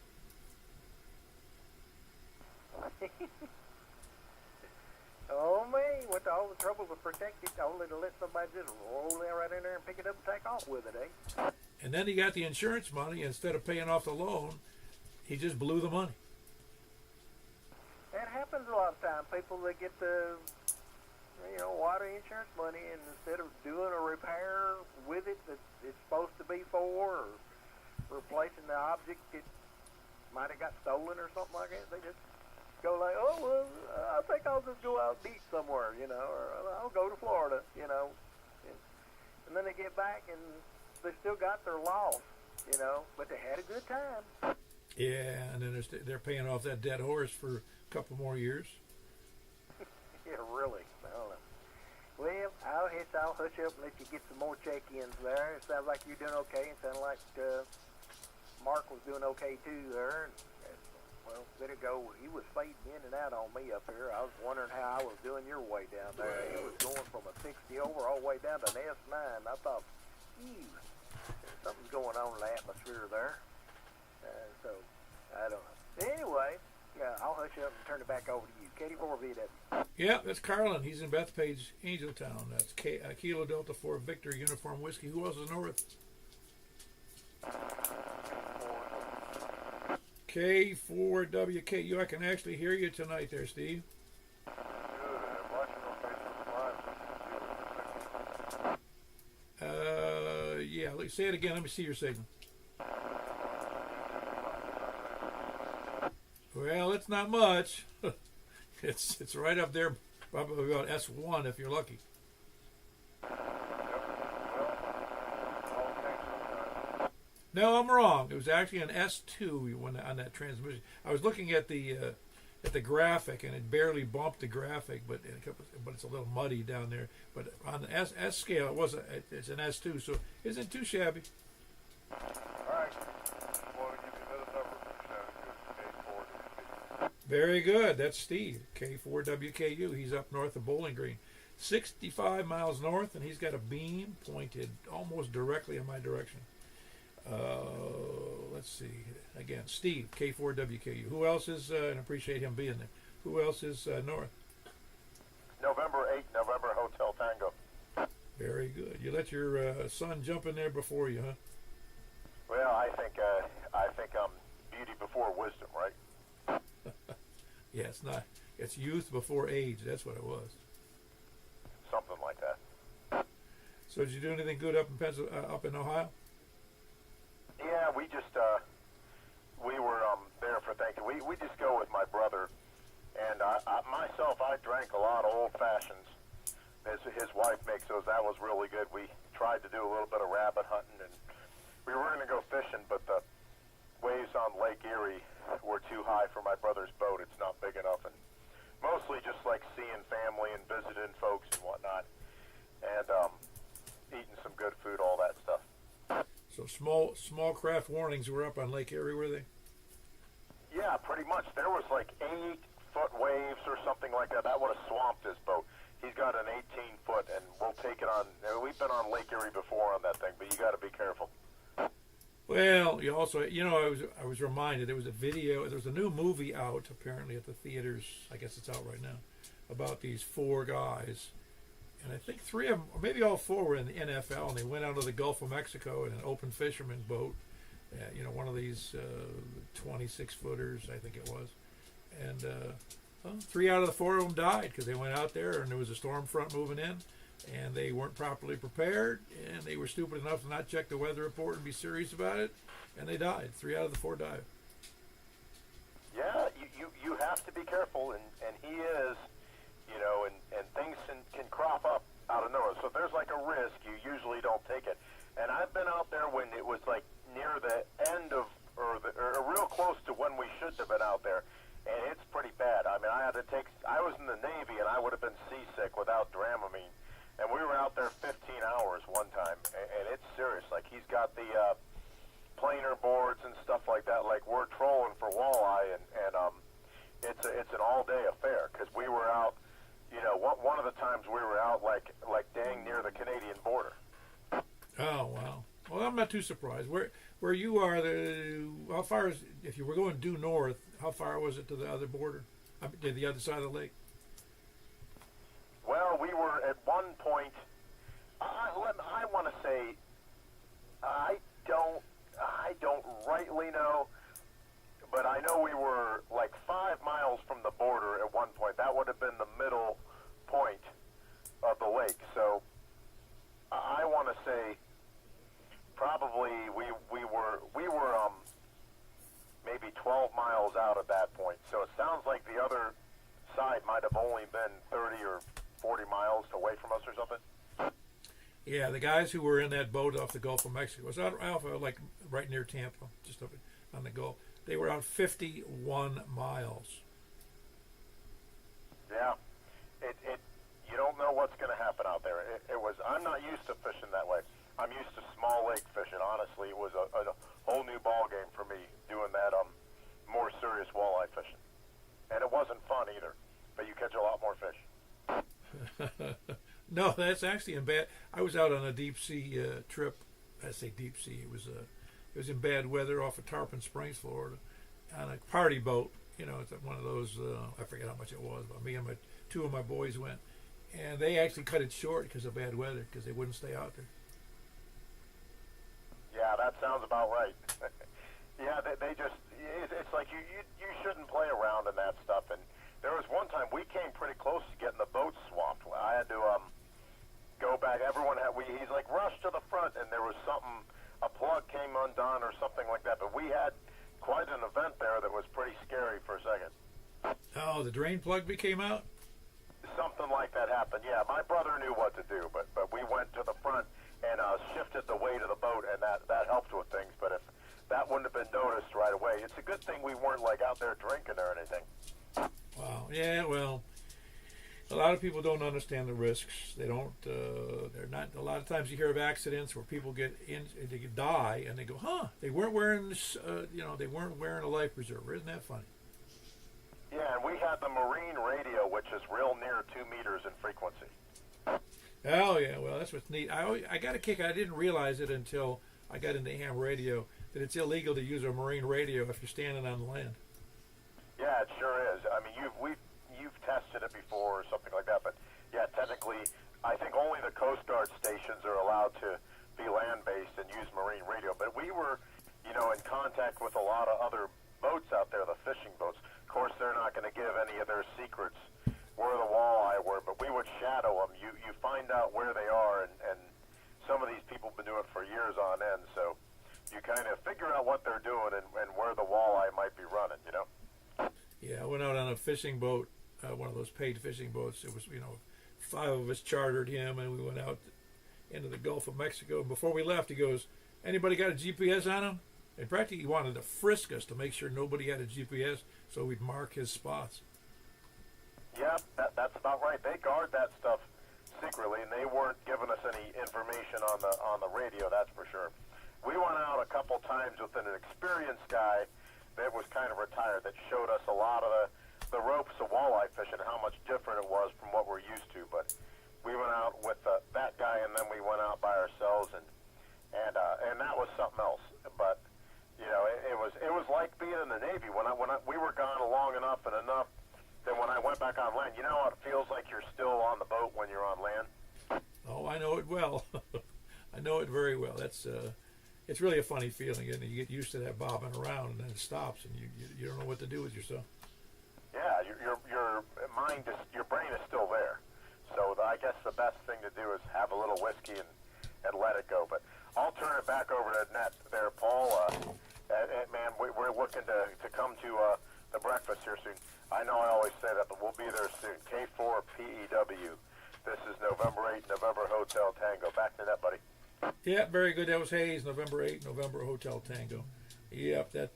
Oh, man, went to all the trouble to protect it, only to let somebody just roll it right in there and pick it up and take off with it, eh? And then he got the insurance money. Instead of paying off the loan, he just blew the money. That happens a lot of times. People that get the, water insurance money, and instead of doing a repair with it that it's supposed to be for, or replacing the object that might have got stolen or something like that, they just go like, oh, well, I think I'll just go out and eat somewhere, or I'll go to Florida, and then they get back and they still got their loss, but they had a good time. Yeah, and then they're paying off that dead horse for a couple more years. Yeah, really. Well, I'll hush up and let you get some more check-ins there. It sounds like you're doing okay. It sounded like Mark was doing okay too there. Well, there you go. He was fading in and out on me up here. I was wondering how I was doing your way down there. He was going from a 60 over all the way down to an S9. I thought, something's going on in the atmosphere there. So, I don't know. Anyway, yeah, I'll hush up and turn it back over to you. Katie 4VW. Yeah, that's Carlin. He's in Bethpage, Angeltown. That's Kilo Delta 4 Victor Uniform Whiskey. Who else is north? K4WK. I can actually hear you tonight there, Steve. Good. Say it again. Let me see your signal. Well, it's not much. It's right up there, probably about S1 if you're lucky. No, I'm wrong. It was actually an S2 on that transmission. I was looking at the graphic, and it barely bumped the graphic, but it's a little muddy down there. But on the S scale, it's an S2, so it isn't too shabby. All right. Want to give you another number for K4WKU. Very good. That's Steve, K4WKU. He's up north of Bowling Green, 65 miles north, and he's got a beam pointed almost directly in my direction. Let's see. Again, Steve, K4WKU. Who else is, and I appreciate him being there, who else is north? November 8, November Hotel Tango. Very good. You let your son jump in there before you, huh? Well, I think beauty before wisdom, right? Yeah, it's not. It's youth before age. That's what it was. Something like that. So did you do anything good up in Ohio? Yeah, we just we were there for Thanksgiving. We just go with my brother, and myself, I drank a lot of old fashions. His wife makes those. That was really good. We tried to do a little bit of rabbit hunting, and we were going to go fishing, but the waves on Lake Erie were too high for my brother's boat. It's not big enough, and mostly just like seeing family and visiting folks and whatnot, and eating some good food, all that stuff. So small craft warnings were up on Lake Erie, were they? Yeah, pretty much. There was like 8-foot waves or something like that. That would have swamped his boat. He's got an 18-foot, and we'll take it on. We've been on Lake Erie before on that thing, but you got to be careful. Well, you also, I was reminded there was a video. There's a new movie out apparently at the theaters. I guess it's out right now about these 4 guys. And I think 3 of them, or maybe all 4, were in the NFL, and they went out of the Gulf of Mexico in an open fisherman boat. One of these 26-footers, I think it was. And 3 out of the 4 of them died because they went out there and there was a storm front moving in, and they weren't properly prepared, and they were stupid enough to not check the weather report and be serious about it, and they died. 3 out of the 4 died. Yeah, you have to be careful, and he is. And things can crop up out of nowhere. So if there's like a risk, you usually don't take it. And I've been out there when it was like near the end of, or real close to when we should have been out there, and it's pretty bad. I mean, I was in the Navy, and I would have been seasick without Dramamine. And we were out there 15 hours one time, and it's serious. Like, he's got the planer boards and stuff like that. Like, we're trolling for walleye, and it's an all-day affair, because we were out. One of the times we were out like dang near the Canadian border. Oh, wow. Well, I'm not too surprised. Where you are, how far is, if you were going due north, how far was it to the other border, to the other side of the lake? Well, we were at one point, I want to say, I don't rightly know, but I know we were like 5 miles from the border at one point. That would have been the middle point of the lake. So I want to say probably we were maybe 12 miles out at that point. So it sounds like the other side might have only been 30 or 40 miles away from us or something. Yeah, the guys who were in that boat off the Gulf of Mexico, it was out like right near Tampa, just up on the Gulf. They were out 51 miles. Yeah. You don't know what's going to happen out there. I'm not used to fishing that way. I'm used to small lake fishing. Honestly, it was a whole new ball game for me doing that more serious walleye fishing. And it wasn't fun either, but you catch a lot more fish. No, that's actually in bad. I was out on a deep sea trip. I say deep sea. It was in bad weather off of Tarpon Springs, Florida, on a party boat. It's one of those. I forget how much it was, but me and 2 of my boys went, and they actually cut it short because of bad weather, because they wouldn't stay out there. Yeah, that sounds about right. Yeah, they just. It's like you shouldn't play around in that stuff. And there was one time we came pretty close to getting the boat swamped. I had to go back. Everyone he's like, rush to the front, and there was something plug came out? Something like that happened. Yeah, my brother knew what to do, but we went to the front and shifted the weight of the boat, and that helped with things. But if that wouldn't have been noticed right away, it's a good thing we weren't like out there drinking or anything. Wow. Yeah. Well, a lot of people don't understand the risks. They don't. They're not. A lot of times you hear of accidents where people get in, they die, and they go, "Huh? They weren't wearing this. They weren't wearing a life preserver." Isn't that funny? Yeah, and we had the marine radio, which is real near 2 meters in frequency. Oh yeah. Well, that's what's neat. I got a kick. I didn't realize it until I got into ham radio that it's illegal to use a marine radio if you're standing on land. Yeah, it sure is. I mean, you've tested it before or something like that, but yeah, technically, I think only the Coast Guard stations are allowed to be land-based and use marine radio. But we were, in contact with a lot of other boats out there, the fishing boats. Of course, they're not going to give any of their secrets where the walleye were, but we would shadow them. You find out where they are, and some of these people have been doing it for years on end, so you kind of figure out what they're doing and where the walleye might be running, Yeah, I went out on a fishing boat, one of those paid fishing boats. It was, 5 of us chartered him, and we went out into the Gulf of Mexico. And before we left, he goes, "Anybody got a GPS on him?" And practically he wanted to frisk us to make sure nobody had a GPS, so we'd mark his spots. Yeah, that's about right. They guard that stuff secretly, and they weren't giving us any information on the radio, that's for sure. We went out a couple times with an experienced guy that was kind of retired that showed us a lot of the ropes of walleye fishing, how much different it was from what we're used to. But we went out with that guy, and then we went out by ourselves, and that was something else. But it was like being in the Navy. When we were gone long enough and enough that when I went back on land, you know how it feels like you're still on the boat when you're on land. Oh, I know it well. I know it very well. It's really a funny feeling, and you get used to that bobbing around, and then it stops, and you don't know what to do with yourself. Yeah, your mind your brain is still there. So I guess the best thing to do is have a little whiskey and let it go. But I'll turn it back over to Nat there, Paul. Man, we're looking to come to the breakfast here soon. I know I always say that, but we'll be there soon. K4PEW. This is November 8, November Hotel Tango. Back to that, buddy. Yeah, very good. That was Hayes, November 8, November Hotel Tango. Yep, that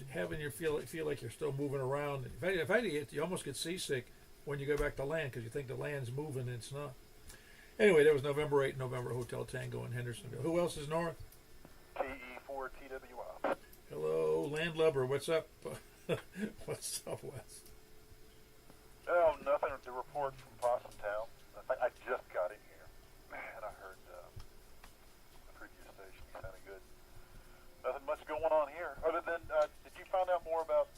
having you feel like you're still moving around. In fact, you almost get seasick when you go back to land because you think the land's moving and it's not. Anyway, that was November 8, November Hotel Tango in Hendersonville. Who else is north? TE4TWI. Hello, landlubber. What's up? What's up, Wes? Oh, nothing to report from Possum Town. I just got in here, and I heard the previous station sounded good. Nothing much going on here, other than, did you find out more about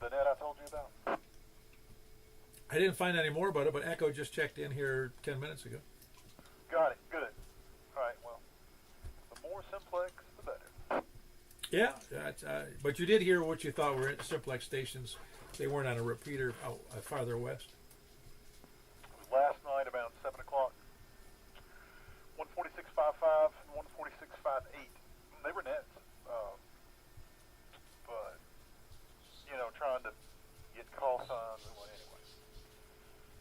the net I told you about? I didn't find any more about it, but Echo just checked in here 10 minutes ago. Got it, good. All right, well, the more simplex, the better. Yeah, but you did hear what you thought were simplex stations. They weren't on a repeater out farther west. Last night about 7 o'clock, 146.55 and 146.58. They were nets, but trying to get call signs and what anyway.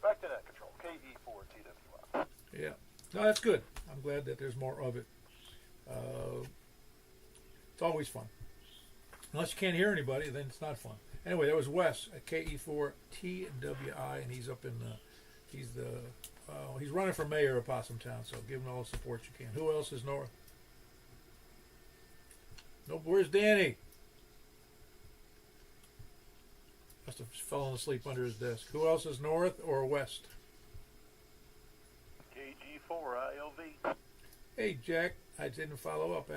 Back to net control, KE4TWI. Yeah, no, that's good. I'm glad that there's more of it. It's always fun. Unless you can't hear anybody, then it's not fun. Anyway, that was Wes at KE4TWI, and he's up in he's running for mayor of Possum Town, so give him all the support you can. Who else is north? Nope, where's Danny? Must have fallen asleep under his desk. Who else is north or west? KG4ILV. Hey, Jack, I didn't follow up.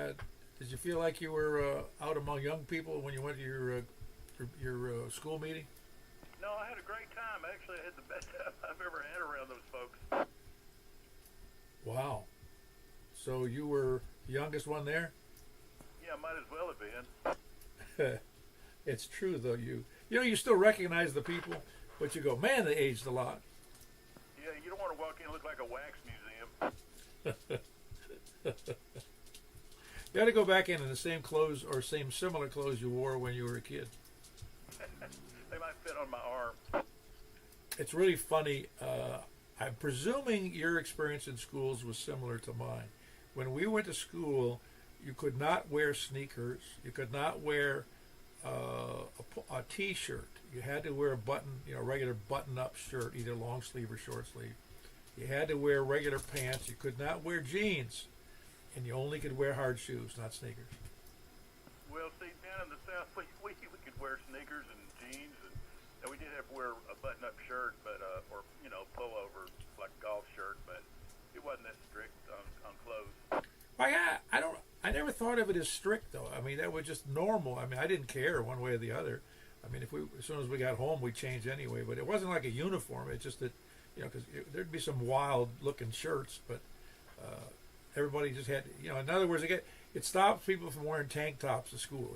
Did you feel like you were out among young people when you went to your school meeting? No, I had a great time. Actually, I had the best time I've ever had around those folks. Wow. So you were the youngest one there? Yeah, might as well have been. It's true, though. You still recognize the people, but you go, man, they aged a lot. Yeah, you don't want to walk in and look like a wax museum. You got to go back in the same clothes or similar clothes you wore when you were a kid. They might on my arm. It's really funny. I'm presuming your experience in schools was similar to mine. When we went to school, you could not wear sneakers. You could not wear a T-shirt. You had to wear a regular button-up shirt, either long sleeve or short sleeve. You had to wear regular pants. You could not wear jeans, and you only could wear hard shoes, not sneakers. Well, see, down in the South, we could wear sneakers and jeans, and we did have to wear a button-up shirt, but or pullover like a golf shirt, but it wasn't that strict on clothes. I never thought of it as strict though. I mean, that was just normal. I mean, I didn't care one way or the other. I mean, as soon as we got home, we changed anyway. But it wasn't like a uniform. It's just that, because there'd be some wild-looking shirts, but everybody just had, in other words, it stops people from wearing tank tops to school.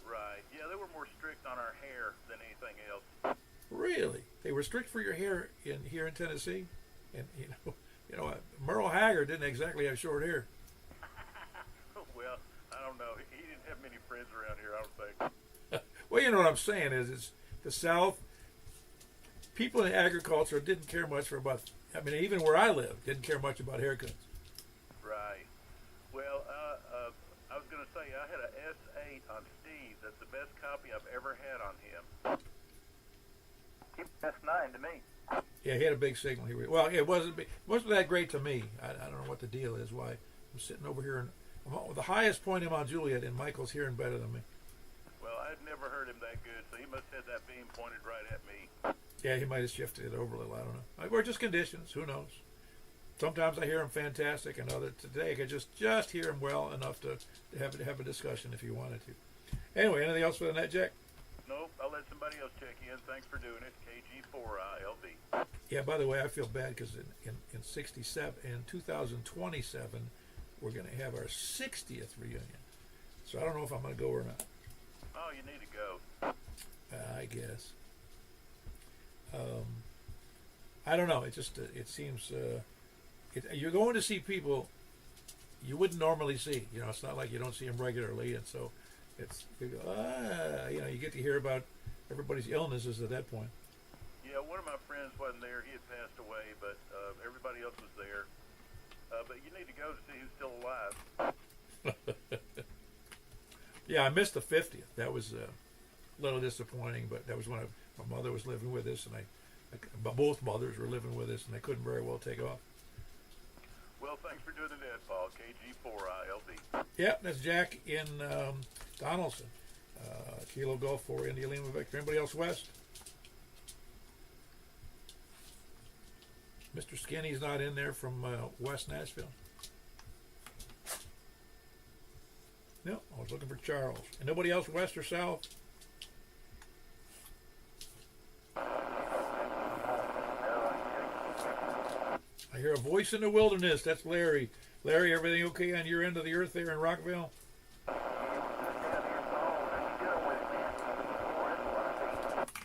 Right. Yeah, they were more strict on our hair than anything else. Really, they were strict for your hair here in Tennessee, and Merle Haggard didn't exactly have short hair. Well, I don't know. He didn't have many friends around here, I don't think. Well, you know what I'm saying is, it's the South. People in agriculture didn't care much even where I lived, didn't care much about haircuts. Right. Well, I was going to say, I had a S8 on Steve. That's the best copy I've ever had on him. That's 9 to me. Yeah, he had a big signal. Well, it wasn't that great to me. I don't know what the deal is. Why I'm sitting over here and the highest point I'm on Juliet, and Michael's hearing better than me. Well, I'd never heard him that good, so he must have that beam pointed right at me. Yeah, he might have shifted it over a little. I don't know. We're just conditions. Who knows? Sometimes I hear him fantastic, and today I could just hear him well enough to have a discussion if you wanted to. Anyway, anything else for the net, Jack? Nope, I'll let somebody else check in. Thanks for doing it. KG4ILD. Yeah, by the way, I feel bad because in 2027, we're going to have our 60th reunion. So I don't know if I'm going to go or not. Oh, you need to go. I guess. I don't know. It just it seems you're going to see people you wouldn't normally see. It's not like you don't see them regularly, and so you get to hear about everybody's illnesses at that point. Yeah, one of my friends wasn't there. He had passed away, but everybody else was there. But you need to go to see who's still alive. Yeah, I missed the 50th. That was a little disappointing, but that was when my mother was living with us, and both mothers were living with us, and they couldn't very well take off. Well, thanks for doing the net, Paul. KG4ILD. Yeah, that's Jack in Donaldson. Kilo Golf 4 India Lima Victor. Anybody else west? Mr. Skinny's not in there from West Nashville. No, I was looking for Charles. And nobody else west or south? I hear a voice in the wilderness. That's Larry. Larry, everything okay on your end of the earth there in Rockville?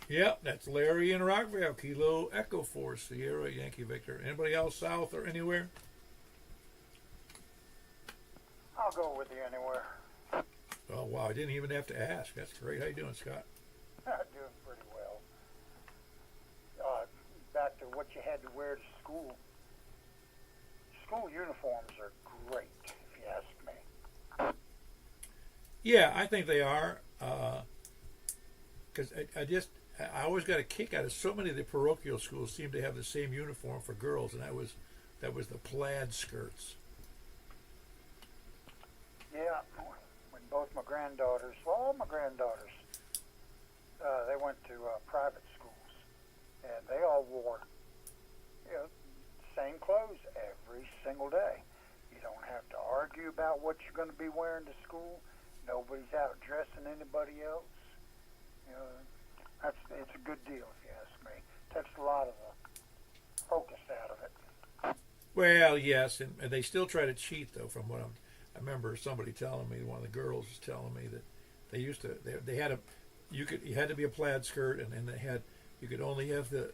Yep, that's Larry in Rockville. Kilo Echo 4 Sierra Yankee Victor. Anybody else south or anywhere? I'll go with you anywhere. Oh, wow, I didn't even have to ask. That's great. How you doing, Scott? I'm doing pretty well. Back to what you had to wear to school. School uniforms are great, if you ask me. Yeah, I think they are. Because I always got a kick out of so many of the parochial schools seem to have the same uniform for girls, and that was the plaid skirts. Yeah, when both my granddaughters, all my granddaughters, they went to private schools, and they all wore, same clothes every single day. You don't have to argue about what you're going to be wearing to school. Nobody's out dressing anybody else. It's a good deal, if you ask me. Takes a lot of the focus out of it. Well, yes, and they still try to cheat, though, from what I remember somebody telling me, one of the girls was telling me that they used to, they had you had to be a plaid skirt, and you could only have the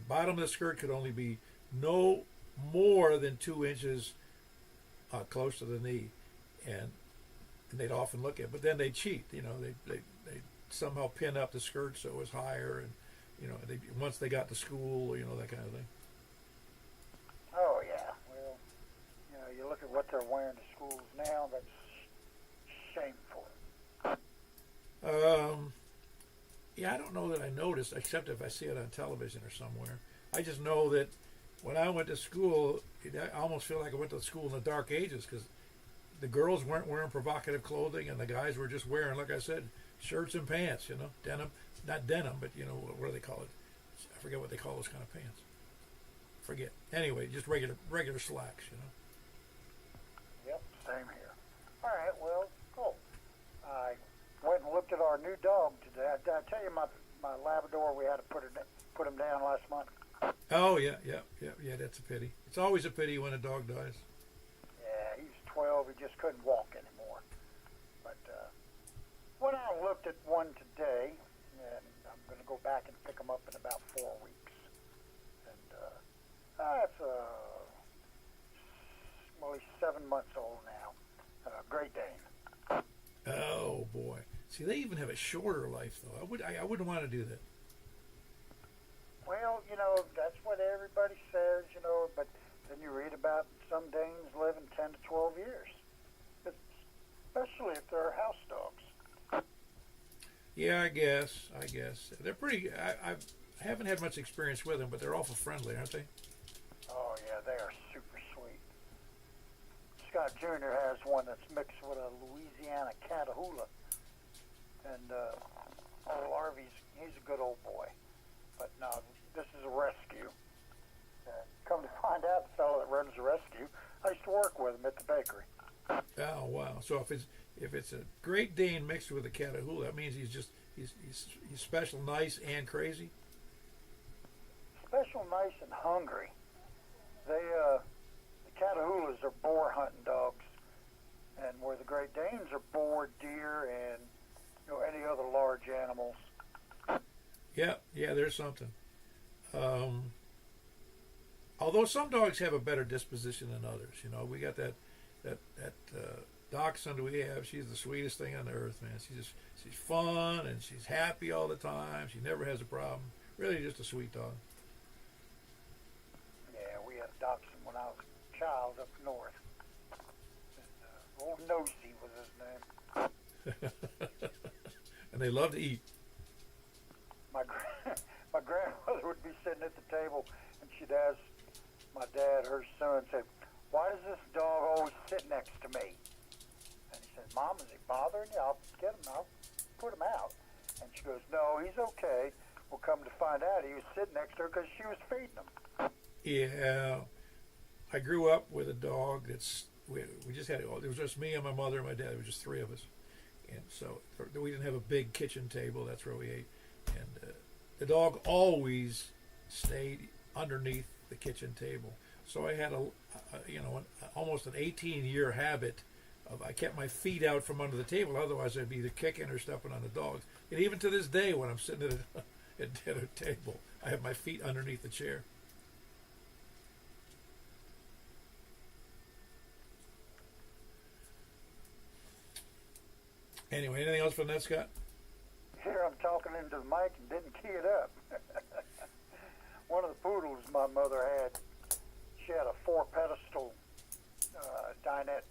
bottom of the skirt could only be no more than 2 inches close to the knee, and they'd often look at, but then they'd cheat, they somehow pin up the skirt so it was higher, and once they got to school, that kind of thing. Oh yeah. Well, you look at what they're wearing to schools now. That's shameful. Yeah, I don't know that I noticed, except if I see it on television or somewhere. I just know that when I went to school, I almost feel like I went to school in the dark ages, because the girls weren't wearing provocative clothing and the guys were just wearing, like I said, shirts and pants, denim, not denim, but what do they call it? I forget what they call those kind of pants. Forget. Anyway, just regular slacks, Yep, same here. All right, well, cool. I went and looked at our new dog today. Did I tell you my Labrador, we had to put him down last month? Oh, yeah, that's a pity. It's always a pity when a dog dies. Yeah, he's 12. He just couldn't walk anymore. But went out and looked at one today, and I'm going to go back and pick him up in about 4 weeks. And that's he's 7 months old now. Great Dane. Oh boy! See, they even have a shorter life though. I wouldn't want to do that. Well, that's what everybody says, but then you read about some Danes living 10 to 12 years, especially if they're house dogs. Yeah, I guess. They're pretty, I haven't had much experience with them, but they're awful friendly, aren't they? Oh, yeah, they are super sweet. Scott Jr. has one that's mixed with a Louisiana Catahoula. And old Harvey's, he's a good old boy. But no, this is a rescue. Come to find out, the fellow that runs the rescue, I used to work with him at the bakery. Oh wow! So if it's a Great Dane mixed with a Catahoula, that means he's special, nice, and crazy. Special, nice, and hungry. The Catahoulas are boar hunting dogs, and where the Great Danes are boar, deer, and any other large animals. Yeah, there's something. Although some dogs have a better disposition than others, we got that dachshund we have. She's the sweetest thing on earth, man. She's fun and she's happy all the time. She never has a problem. Really, just a sweet dog. Yeah, we had a dachshund when I was a child up north. And, old Nosy was his name. And they love to eat. My grandmother would be sitting at the table, and she'd ask my dad, her son, said, "Why does this dog always sit next to me?" And he said, "Mom, is he bothering you? I'll get him. I'll put him out." And she goes, "No, he's okay." Well, come to find out, he was sitting next to her because she was feeding him. Yeah, I grew up with a dog we just had it was just me and my mother and my dad. It was just three of us, and so we didn't have a big kitchen table. That's where we ate, and the dog always stayed underneath the kitchen table. So I had almost an 18-year habit of I kept my feet out from under the table. Otherwise, I'd be either kicking or stepping on the dogs. And even to this day, when I'm sitting at a table, I have my feet underneath the chair. Anyway, anything else from that, Scott? Here I'm talking into the mic and didn't key it up. One of the poodles my mother had, she had a 4-pedestal dinette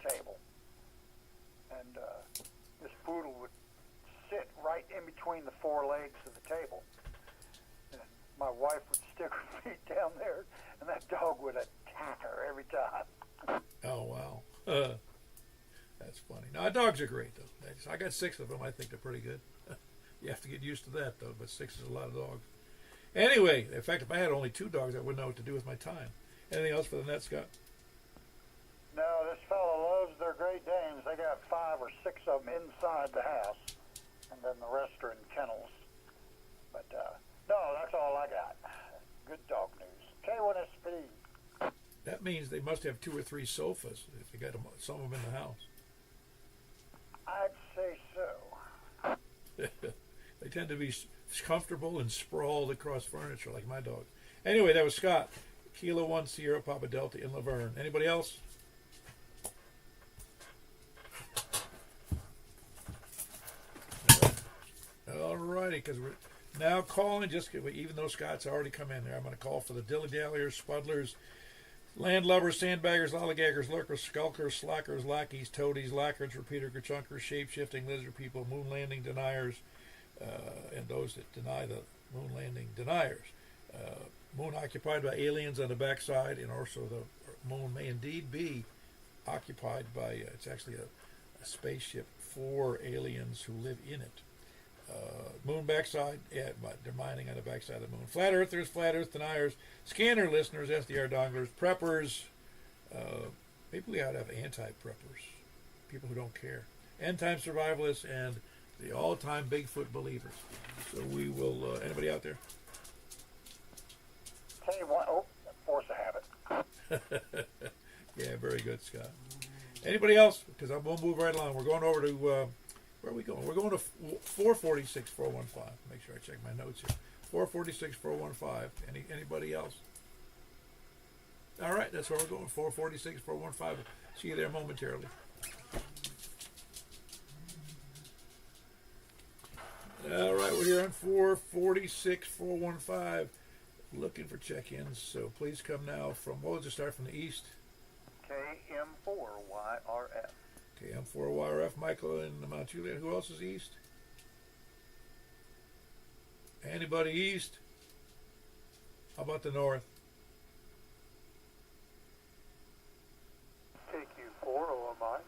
table. And this poodle would sit right in between the 4 legs of the table. And my wife would stick her feet down there, and that dog would attack her every time. Oh, wow. That's funny. Now, dogs are great, though. I got 6 of them. I think they're pretty good. You have to get used to that, though, but 6 is a lot of dogs. Anyway, in fact, if I had only 2 dogs, I wouldn't know what to do with my time. Anything else for the net, Scott? No, this fellow loves their Great Danes. They got 5 or 6 of them inside the house, and then the rest are in kennels. But, no, that's all I got. Good dog news. K1SP. That means they must have 2 or 3 sofas if you got some of them in the house. I'd say so. They tend to be comfortable and sprawled across furniture like my dog. Anyway, that was Scott. Kilo 1 Sierra Papa Delta in Laverne. Anybody else? righty, because we're now calling, even though Scott's already come in there, I'm going to call for the dilly-dalliers, spuddlers, landlubbers, sandbaggers, lollygaggers, lurkers, skulkers, slackers, lackeys, toadies, lackards, repeater, chunkers, shape-shifting lizard people, moon landing deniers, and those that deny the moon landing deniers. Moon occupied by aliens on the backside, and also the moon may indeed be occupied by, it's actually a spaceship for aliens who live in it. Moon backside, yeah, but they're mining on the backside of the moon. Flat earthers, flat earth deniers, scanner listeners, SDR donglers, preppers, maybe we ought to have anti-preppers, people who don't care, end-time survivalists, and the all-time Bigfoot believers. So we will, anybody out there? Tell you what, force of habit. Yeah, very good, Scott. Anybody else? Because we'll move right along. We're going over to, where are we going? We're going to 446, 415. Make sure I check my notes here. 446, 415. Anybody else? All right, that's where we're going. 446, 415. See you there momentarily. All right, we're here on 446, 415. Looking for check-ins, so please come now from, what was it, start from the east? KM4YRF. KM4YRF, Michael and Mount Juliet. Who else is east? Anybody east? How about the north? KQ4OMI.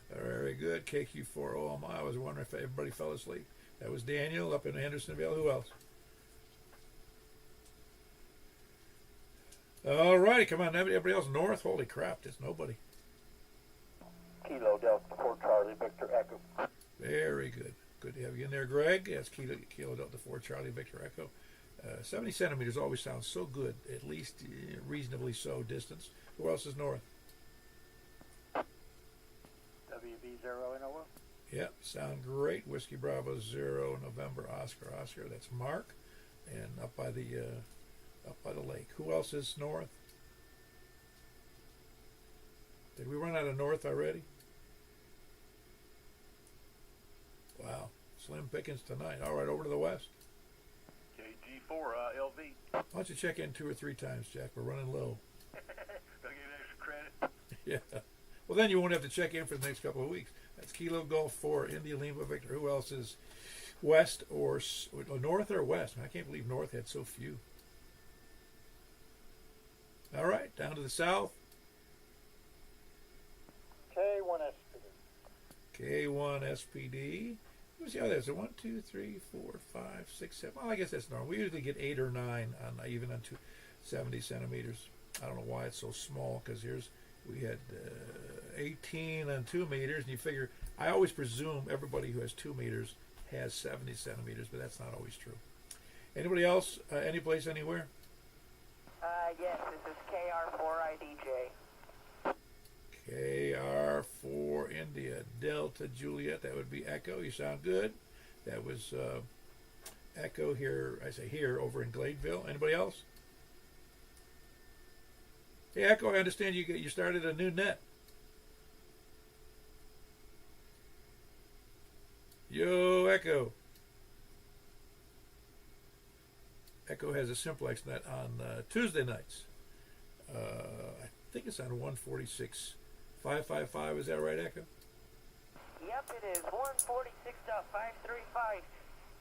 Very good, KQ4OMI. I was wondering if everybody fell asleep. That was Daniel up in Hendersonville. Who else? All righty, come on. Everybody else north? Holy crap, there's nobody. Kilo Delta 4 Charlie Victor Echo. Very good. Good to have you in there, Greg. Yes, Kilo Delta 4 Charlie Victor Echo. 70 centimeters always sounds so good, at least reasonably so distance. Who else is north? WB0 NOA. Yep, sound great. Whiskey Bravo 0 November Oscar. That's Mark, and up by the lake. Who else is north? Did we run out of north already? Wow, slim pickings tonight. All right, over to the west. KG4LV. Why don't you check in 2 or 3 times, Jack? We're running low. Gotta get extra credit. Yeah. Well, then you won't have to check in for the next couple of weeks. That's Kilo Golf 4 India Lima Victor. Who else is west or north or west? I can't believe north had so few. All right, down to the south. K1SPD. K1 SPD. Who's the others? 1, 2, 3, 4, 5, 6, 7. Well, I guess that's normal. We usually get 8 or 9 on even on 70 centimeters. I don't know why it's so small, because we had 18 on 2 meters, and you figure, I always presume everybody who has 2 meters has 70 centimeters, but that's not always true. Anybody else? Any place, anywhere? Yes, this is KR4IDJ. KR4 India Delta Juliet. That would be Echo. You sound good. That was Echo here. I say here over in Gladeville. Anybody else? Hey, Echo. I understand you started a new net. Yo, Echo. Echo has a Simplex net on Tuesday nights. I think it's on 146.555. Is that right, Echo? Yep, it is 146.535.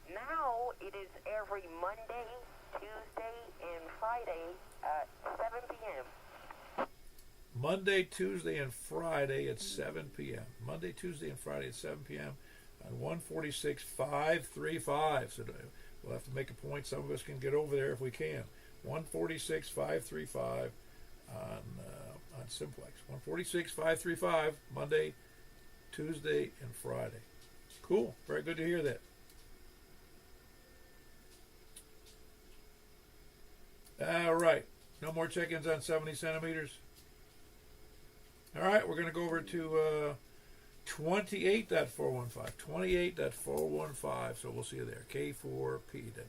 Now it is every Monday, Tuesday, and Friday at 7 p.m. Monday, Tuesday, and Friday at 7 p.m. Monday, Tuesday, and Friday at 7 p.m. on 146.535. So we'll have to make a point. Some of us can get over there if we can. 146.535 on Simplex. 146.535 Monday, Tuesday, and Friday. Cool. Very good to hear that. All right. No more check-ins on 70 centimeters. All right. We're going to go over to 28.415. 28.415. So we'll see you there. K4PW.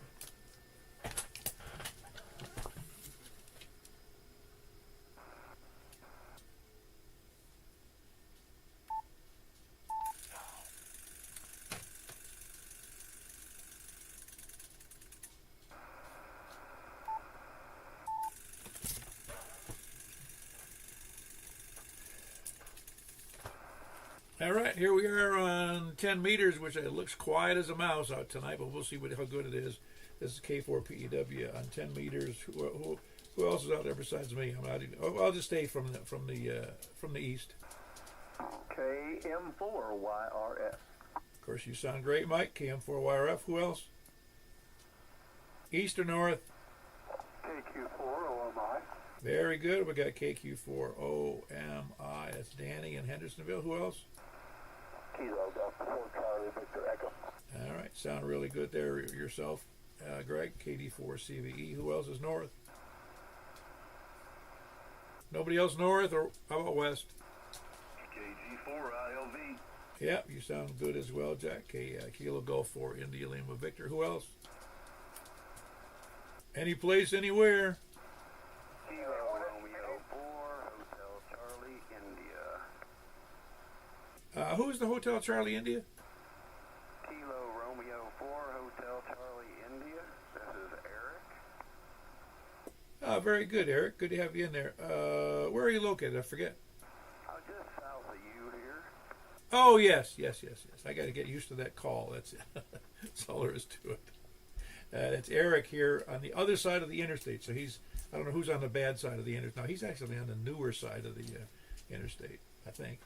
All right, here we are on 10 meters, which it looks quiet as a mouse out tonight, but we'll see how good it is. This is K4PEW on 10 meters. Who else is out there besides me? I'll just stay from the east. KM4YRF. Of course, you sound great, Mike. KM4YRF. Who else? East or north? KQ4OMI. Very good. We got KQ4OMI. That's Danny in Hendersonville. Who else? Kilo Delta 4 Charlie Victor Echo. All right, sound really good there yourself, Greg. KD4CVE. Who else is north? Nobody else north, or how about west? KG4ILV. Yeah, you sound good as well, Jack. Kilo Golf 4 India Lima Victor. Who else? Any place, anywhere. Kilo Romeo 4 Hotel Charlie India. Who's the Hotel Charlie India? Kilo Romeo 4 Hotel Charlie India. This is Eric. Very good, Eric. Good to have you in there. Where are you located? I forget. Just south of you here. Oh, yes. I got to get used to that call. That's all there is to it. It's Eric here on the other side of the interstate. So I don't know who's on the bad side of the interstate. No, he's actually on the newer side of the interstate, I think.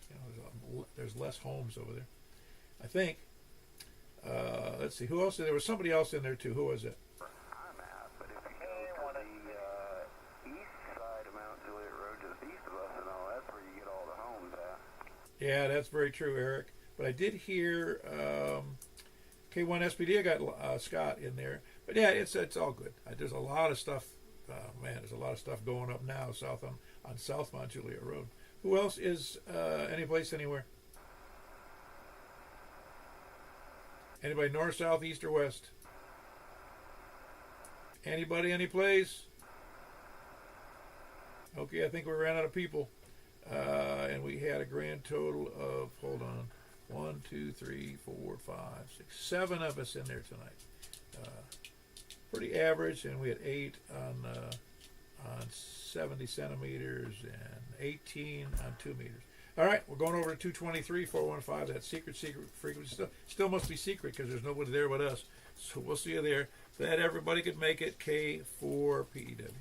There's less homes over there, I think. Let's see. Who else? There was somebody else in there, too. Who was it? I'm at, but if you go to the east side of Mount Juliet Road, just east of us and all, that's where you get all the homes at. Yeah, that's very true, Eric. But I did hear K1SPD. I got Scott in there. But yeah, it's all good. There's a lot of stuff. There's a lot of stuff going up now south on South Mount Juliet Road. Who else is any place anywhere? Anybody north, south, east, or west? Anybody, any place? Okay, I think we ran out of people. And we had a grand total of, hold on, 1, 2, 3, 4, 5, 6, 7 of us in there tonight. Pretty average, and we had 8 on 70 centimeters and 18 on 2 meters. All right, we're going over to 223, 415. That secret frequency still must be secret because there's nobody there but us. So we'll see you there. That everybody could make it. K4PEW.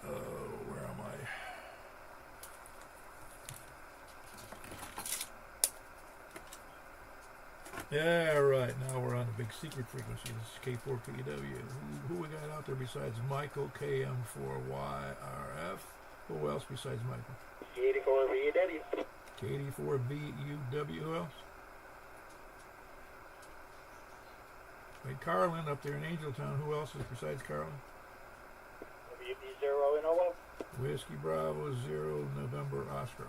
Where am I? Yeah, right. Now we're on the big secret frequency. This is K4PW. Who we got out there besides Michael, KM4YRF? Who else besides Michael? K84VUW. K84VUW. Who else? Wait, Carlin up there in Angeltown. Who else is besides Carlin? WB0NOM. Whiskey Bravo 0 November Oscar.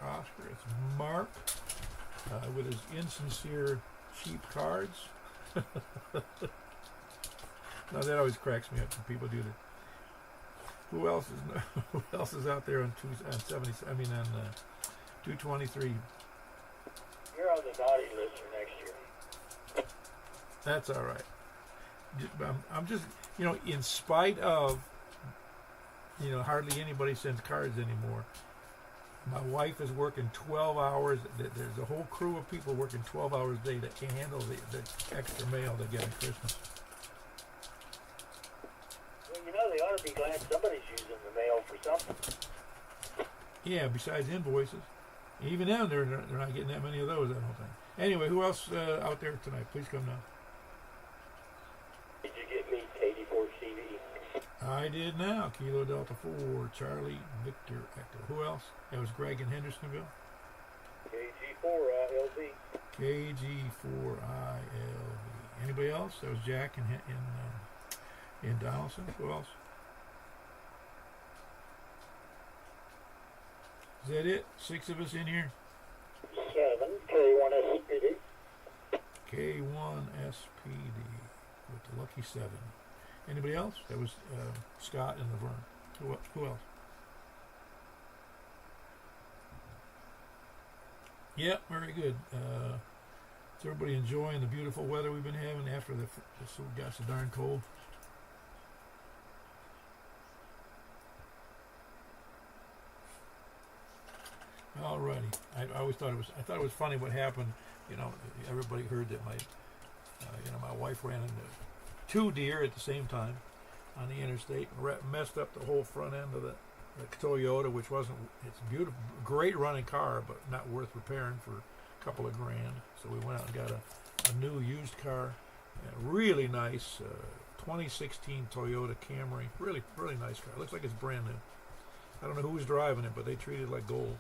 It's Mark with his insincere cheap cards. Now that always cracks me up when people do that. Who else is out there on 223? You're on the naughty list for next year. That's all right. I'm just, in spite of, hardly anybody sends cards anymore. My wife is working 12 hours. There's a whole crew of people working 12 hours a day that can handle the extra mail they get at Christmas. Well, they ought to be glad somebody's using the mail for something. Yeah, besides invoices. Even then, they're not getting that many of those, I don't think. Anyway, who else out there tonight? Please come down. Did you get me K84CV? I did now. Kilo Delta 4, Charlie Victor Echo. Who else? That was Greg in Hendersonville. KG4ILV. KG4ILV. Anybody else? That was Jack in Donaldson. Who else? Is that it? 6 of us in here? 7, K1SPD. K1SPD with the lucky 7. Anybody else? That was Scott and Laverne. Who else? Yeah, very good. Is everybody enjoying the beautiful weather we've been having after it got so darn cold? Alrighty. I always thought it was funny what happened. You know, everybody heard that my wife ran into two deer at the same time on the interstate, messed up the whole front end of the Toyota, which it's beautiful, great running car, but not worth repairing for a couple of grand. So we went out and got a new used car, really nice, 2016 Toyota Camry, really, really nice car. Looks like it's brand new. I don't know who was driving it, but they treated it like gold.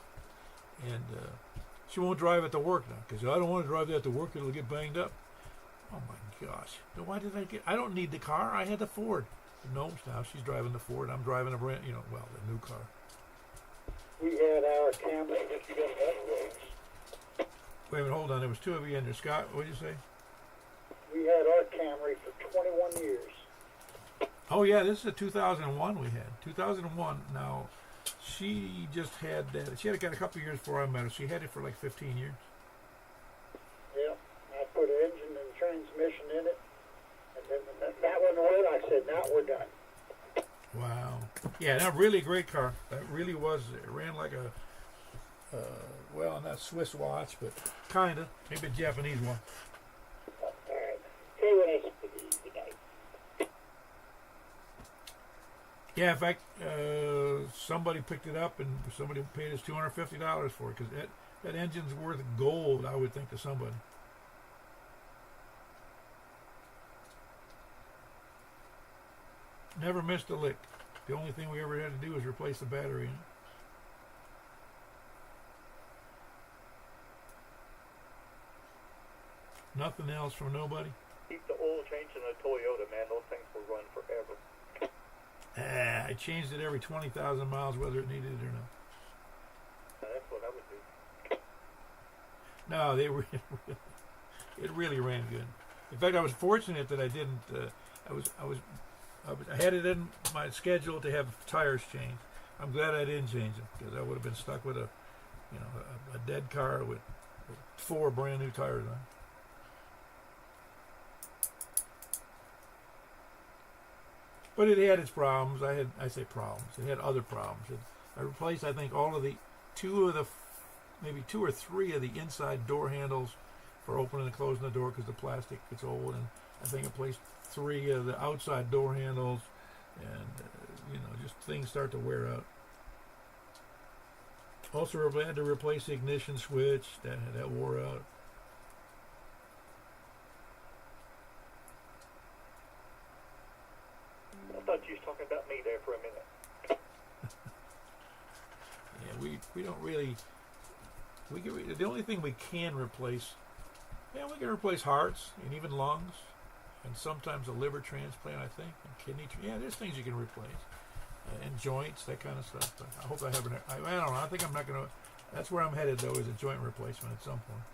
And she won't drive it to work now, because I don't want to drive that to work, it'll get banged up. Oh my gosh. Then why did I don't need the car, I had the Ford. No, now she's driving the Ford, I'm driving the new car. We had our Camry that you got that roads. Wait a minute, hold on, there was two of you in there. Scott, what did you say? We had our Camry for 21 years. Oh yeah, this is a 2001 we had. 2001. Now, she just had that. She had it got a couple of years before I met her. She had it for like 15 years. Yeah, I put an engine and transmission in it, and then that one went. I said, now we're done. Wow. Yeah, that really great car. That really was. It ran like a, not Swiss watch, but kind of. Maybe a Japanese one. All right. See what I speak to you tonight. Yeah, in fact, somebody picked it up and somebody paid us $250 for it, because that engine's worth gold, I would think, to somebody. Never missed a lick. The only thing we ever had to do was replace the battery in it. Nothing else from nobody. Keep the oil change in a Toyota, man. Those things will run forever. I changed it every 20,000 miles, whether it needed it or not. That's what I would do. No, it really ran good. In fact, I was fortunate that I didn't. I had it in my schedule to have tires changed. I'm glad I didn't change them, because I would have been stuck with a dead car with 4 brand new tires on. But it had its problems. I say problems. It had other problems. I replaced, I think, maybe 2 or 3 of the inside door handles for opening and closing the door, because the plastic gets old. And I think I replaced 3 of the outside door handles, and just things start to wear out. Also, I had to replace the ignition switch. That wore out. I thought you was talking about me there for a minute. Yeah, we don't really. The only thing we can replace. Yeah, we can replace hearts and even lungs, and sometimes a liver transplant, I think, and kidney. Yeah, there's things you can replace, and joints, that kind of stuff. But I hope I haven't. I don't know. I think I'm not going to. That's where I'm headed, though, is a joint replacement at some point.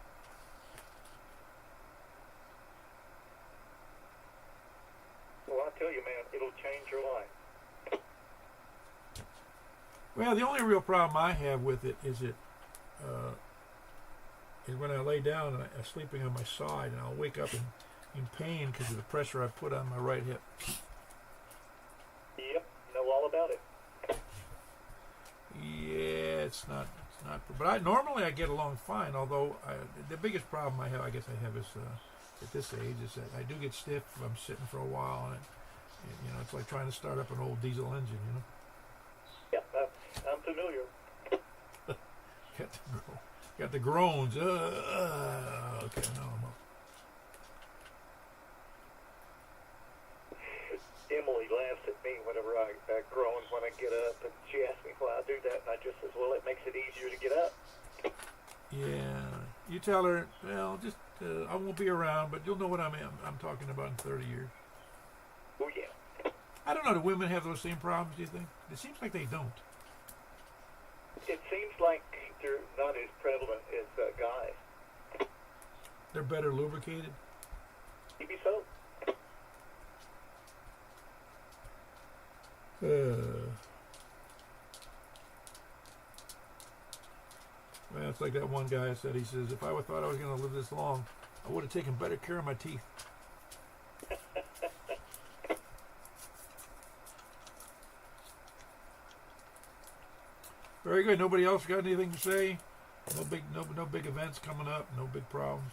Well, I tell you, man, it'll change your life. Well, the only real problem I have with it is is when I lay down and I'm sleeping on my side, and I'll wake up in pain because of the pressure I put on my right hip. Yep, know all about it. Yeah, it's not. But normally I get along fine. Although the biggest problem I have is at this age is that I do get stiff if I'm sitting for a while, and it's like trying to start up an old diesel engine. Yeah, I'm familiar. Got the groans. Okay, no, I'm up. Emily laughs at me whenever I groan when I get up, and she asks me why I do that, and I just says, well, it makes it easier to get up. Yeah, you tell her, well, just I won't be around, but you'll know what I'm talking about in 30 years. Oh, yeah. I don't know, do women have those same problems, do you think? It seems like they don't. It seems like they're not as prevalent as guys. They're better lubricated? Maybe so. Well, it's like that one guy said. He says, if I thought I was going to live this long, I would have taken better care of my teeth. Very good. Nobody else got anything to say? No big events coming up. No big problems.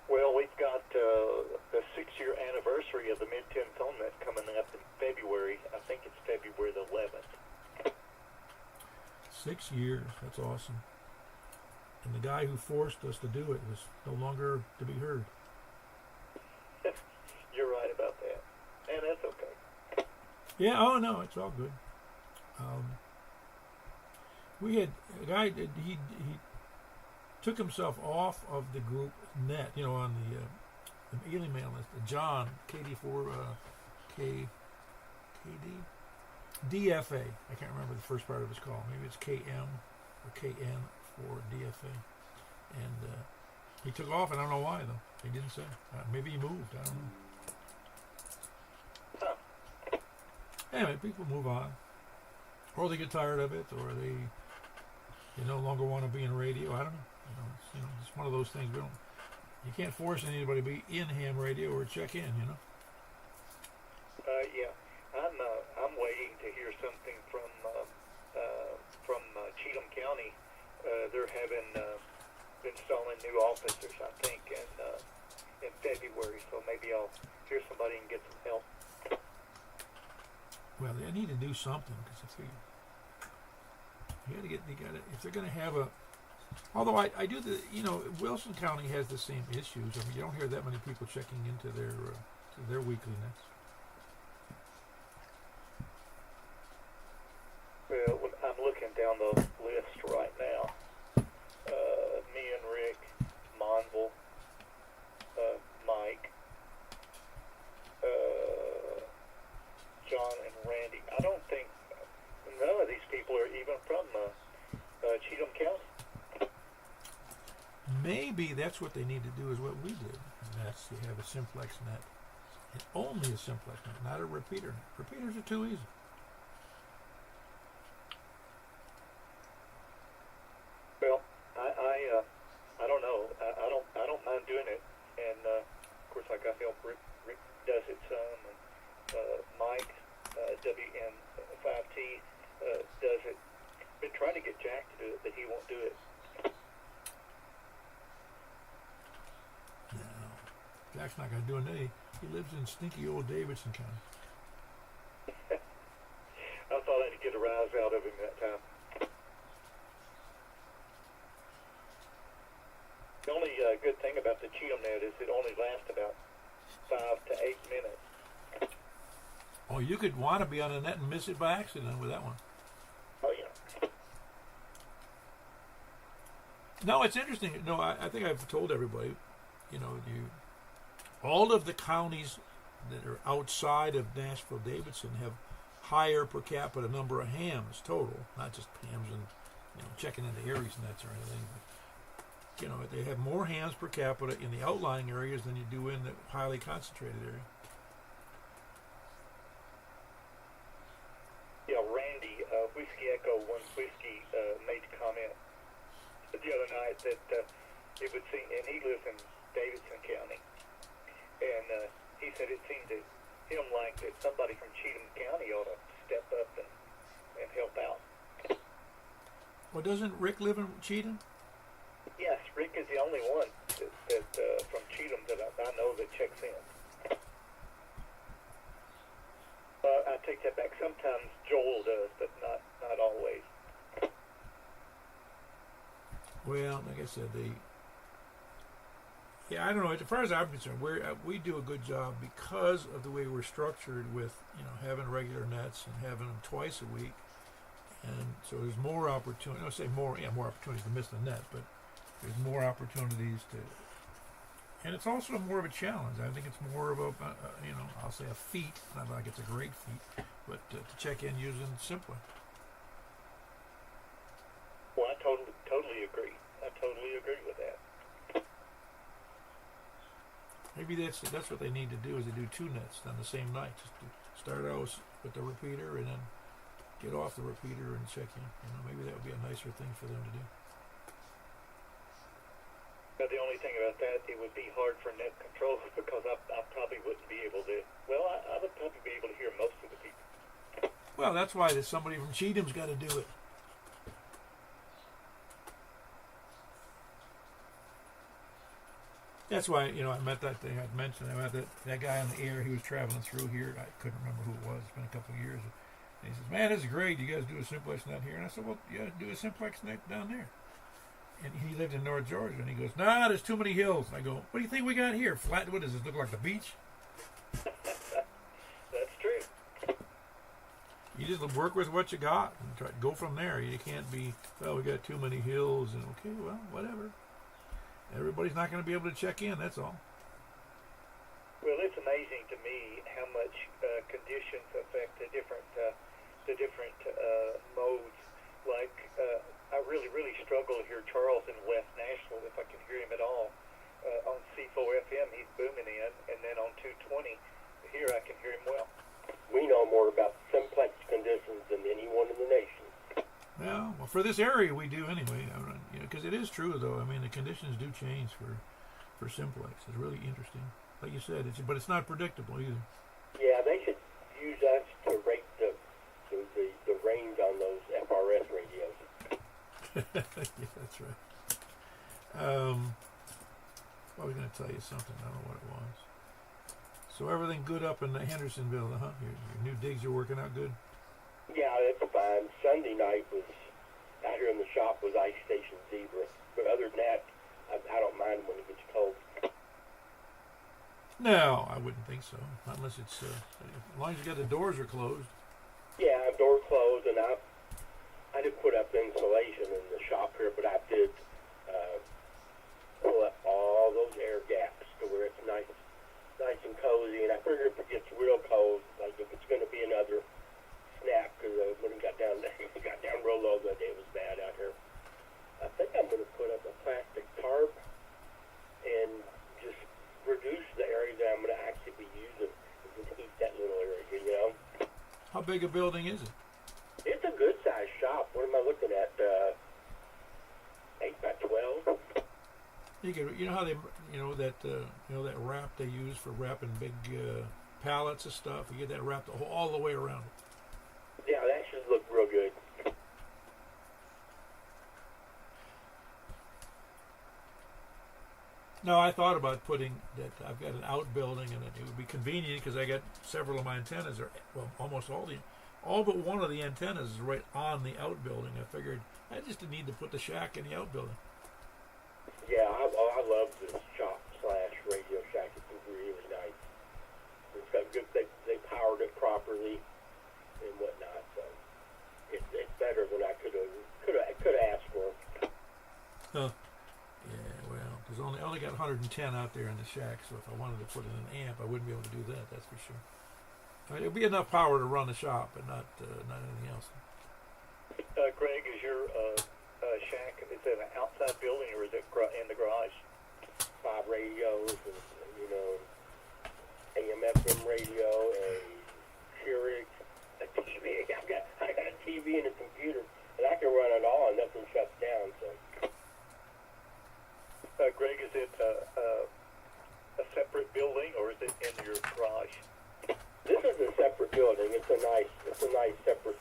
Well, we've got the 6-year anniversary of the Mid-10 Phone Net coming up in February. I think it's February the 11th. 6 years. That's awesome. And the guy who forced us to do it was no longer to be heard. You're right about that. And that's okay. Yeah, oh no, it's all good. We had a guy that he took himself off of the group net, on the alien mail list. John KD4 KD DFA. I can't remember the first part of his call. Maybe it's KM or KN for DFA. And he took off. I don't know why though. He didn't say. Maybe he moved. I don't know. Anyway, people move on, or they get tired of it, or they no longer want to be in radio. I don't know. It's one of those things. You can't force anybody to be in ham radio or check in. Yeah, I'm waiting to hear something from Cheatham County. They're having installing new officers, I think, in February. So maybe I'll hear somebody and get some help. Well, they need to do something because if they're going to have a. Although I do Wilson County has the same issues. I mean, you don't hear that many people checking into their weekly nets. Well, I'm looking down the list right now. Me and Rick, Monville, Mike, John and Randy. I don't think none of these people are even from Cheatham County. Maybe that's what they need to do is what we did. And that's to have a simplex net. And only a simplex net, not a repeater net. Repeaters are too easy. Well, I don't know. I don't mind doing it. And of course I got help. Rick does it some, and Mike WN5T does it. Been trying to get Jack to do it, but he won't do it. No, Jack's not going to do it. He lives in stinky old Davidson County. I thought I'd get a rise out of him that time. The only good thing about the Cheatham net is it only lasts about 5 to 8 minutes. Oh, you could want to be on a net and miss it by accident with that one. Oh, yeah. No, it's interesting. No, I think I've told everybody, all of the counties that are outside of Nashville-Davidson have higher per capita number of hams total, not just hams and checking into Aries nets or anything. But, they have more hams per capita in the outlying areas than you do in the highly concentrated area. Yeah, Randy, Whiskey Echo 1 Whiskey, made a comment the other night that it would seem, and he lives in Davidson County, and he said it seemed to him like that somebody from Cheatham County ought to step up and help out. Well, doesn't Rick live in Cheatham? Yes, Rick is the only one that from Cheatham that I know that checks in. I take that back. Sometimes Joel does, but not always. Well, like I said, I don't know. As far as I'm concerned, we do a good job because of the way we're structured with having regular nets and having them twice a week, and so there's more opportunity. I say more opportunities to miss the net, but there's more opportunities to, and it's also more of a challenge. I think it's more of a I'll say a feat. Not like it's a great feat, but to check in using Simpler. Well, I totally agree. I totally agree with that. Maybe that's what they need to do is they do 2 nets on the same night. Just to start out with the repeater and then get off the repeater and check in. Maybe that would be a nicer thing for them to do. But the only thing about that, it would be hard for net control because I probably wouldn't be able to. Well, I would probably be able to hear most of the people. Well, that's why there's somebody from Cheatham's got to do it. That's why, I met that thing I'd mentioned. I met that guy on the air. He was traveling through here. I couldn't remember who it was. It's been a couple of years. And he says, "Man, this is great. You guys do a simplex net here." And I said, "Well, yeah, do a simplex net down there." And he lived in North Georgia. And he goes, "Nah, there's too many hills." I go, "What do you think we got here? Flat? What does this look like, the beach?" That's true. You just work with what you got and try to go from there. You can't be, "Well, we got too many hills." And okay, well, whatever. Everybody's not going to be able to check in. That's all. Well, it's amazing to me how much conditions affect the different modes. Like I really struggle to hear Charles in West Nashville if I can hear him at all. On C4 FM, he's booming in, and then on 220 here I can hear him well. We know more about simplex conditions than anyone in the nation. Well, for this area we do anyway. Because it is true though. I mean, the conditions do change for simplex. It's really interesting. Like you said, but it's not predictable either. Yeah, they should use us to rate the range on those FRS radios. Yeah, that's right. I was going to tell you something. I don't know what it was. So everything good up in Hendersonville, huh? Your new digs are working out good? Yeah, that's fine. Sunday night was out here in the shop was Ice Station Zebra. But other than that, I don't mind when it gets cold. No, I wouldn't think so. Not unless it's as long as you got the doors are closed. Yeah, door closed, and I didn't put up insulation in the shop here, but I did pull up all those air gaps to where it's nice and cozy. And I figured if it gets real cold, like if it's going to be another snap, because when it got down real low that day, it was bad out here. I think I'm going to put up a plastic tarp and just reduce the area that I'm going to actually be using to heat that little area, How big a building is it? It's a good sized shop. What am I looking at? 8 by 12. You know how they, that wrap they use for wrapping big pallets of stuff. You get that wrapped all the way around it. Yeah, that should look real good. No, I thought about putting that. I've got an outbuilding, and it would be convenient because I got several of my antennas. Almost all but one of the antennas is right on the outbuilding. I figured I just need to put the shack in the outbuilding. Yeah, I love this shop / Radio Shack. It's really nice. It's got good. They powered it properly and whatnot. So it's better than I could have asked for. Huh. Yeah, well, because I only got 110 out there in the shack, so if I wanted to put in an amp, I wouldn't be able to do that. That's for sure. I mean, it'll be enough power to run the shop, but not anything else. Greg, is your shack, is it an outside building or is it in the garage? 5 radios, and AM FM radio, a Keurig, a TV. I got a TV and a computer, and I can run it all, and nothing shuts down. So, Greg, is it a separate building or is it in your garage? this is a separate building. It's a nice separate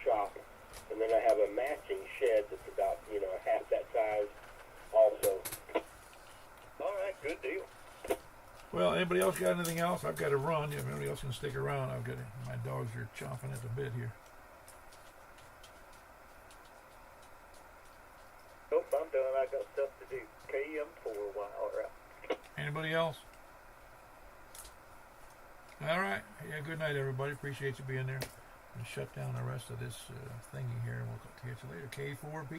shop, and then I have a matching shed that's about half that size, also. All right, good deal. Well, anybody else got anything else? I've got to run. If anybody else can stick around, my dogs are chomping at the bit here. Nope, I'm done. I got stuff to do. KM for a while. Right? Anybody else? All right. Yeah, good night, everybody. Appreciate you being there. And shut down the rest of this thingy here, and we'll catch you later. K4P.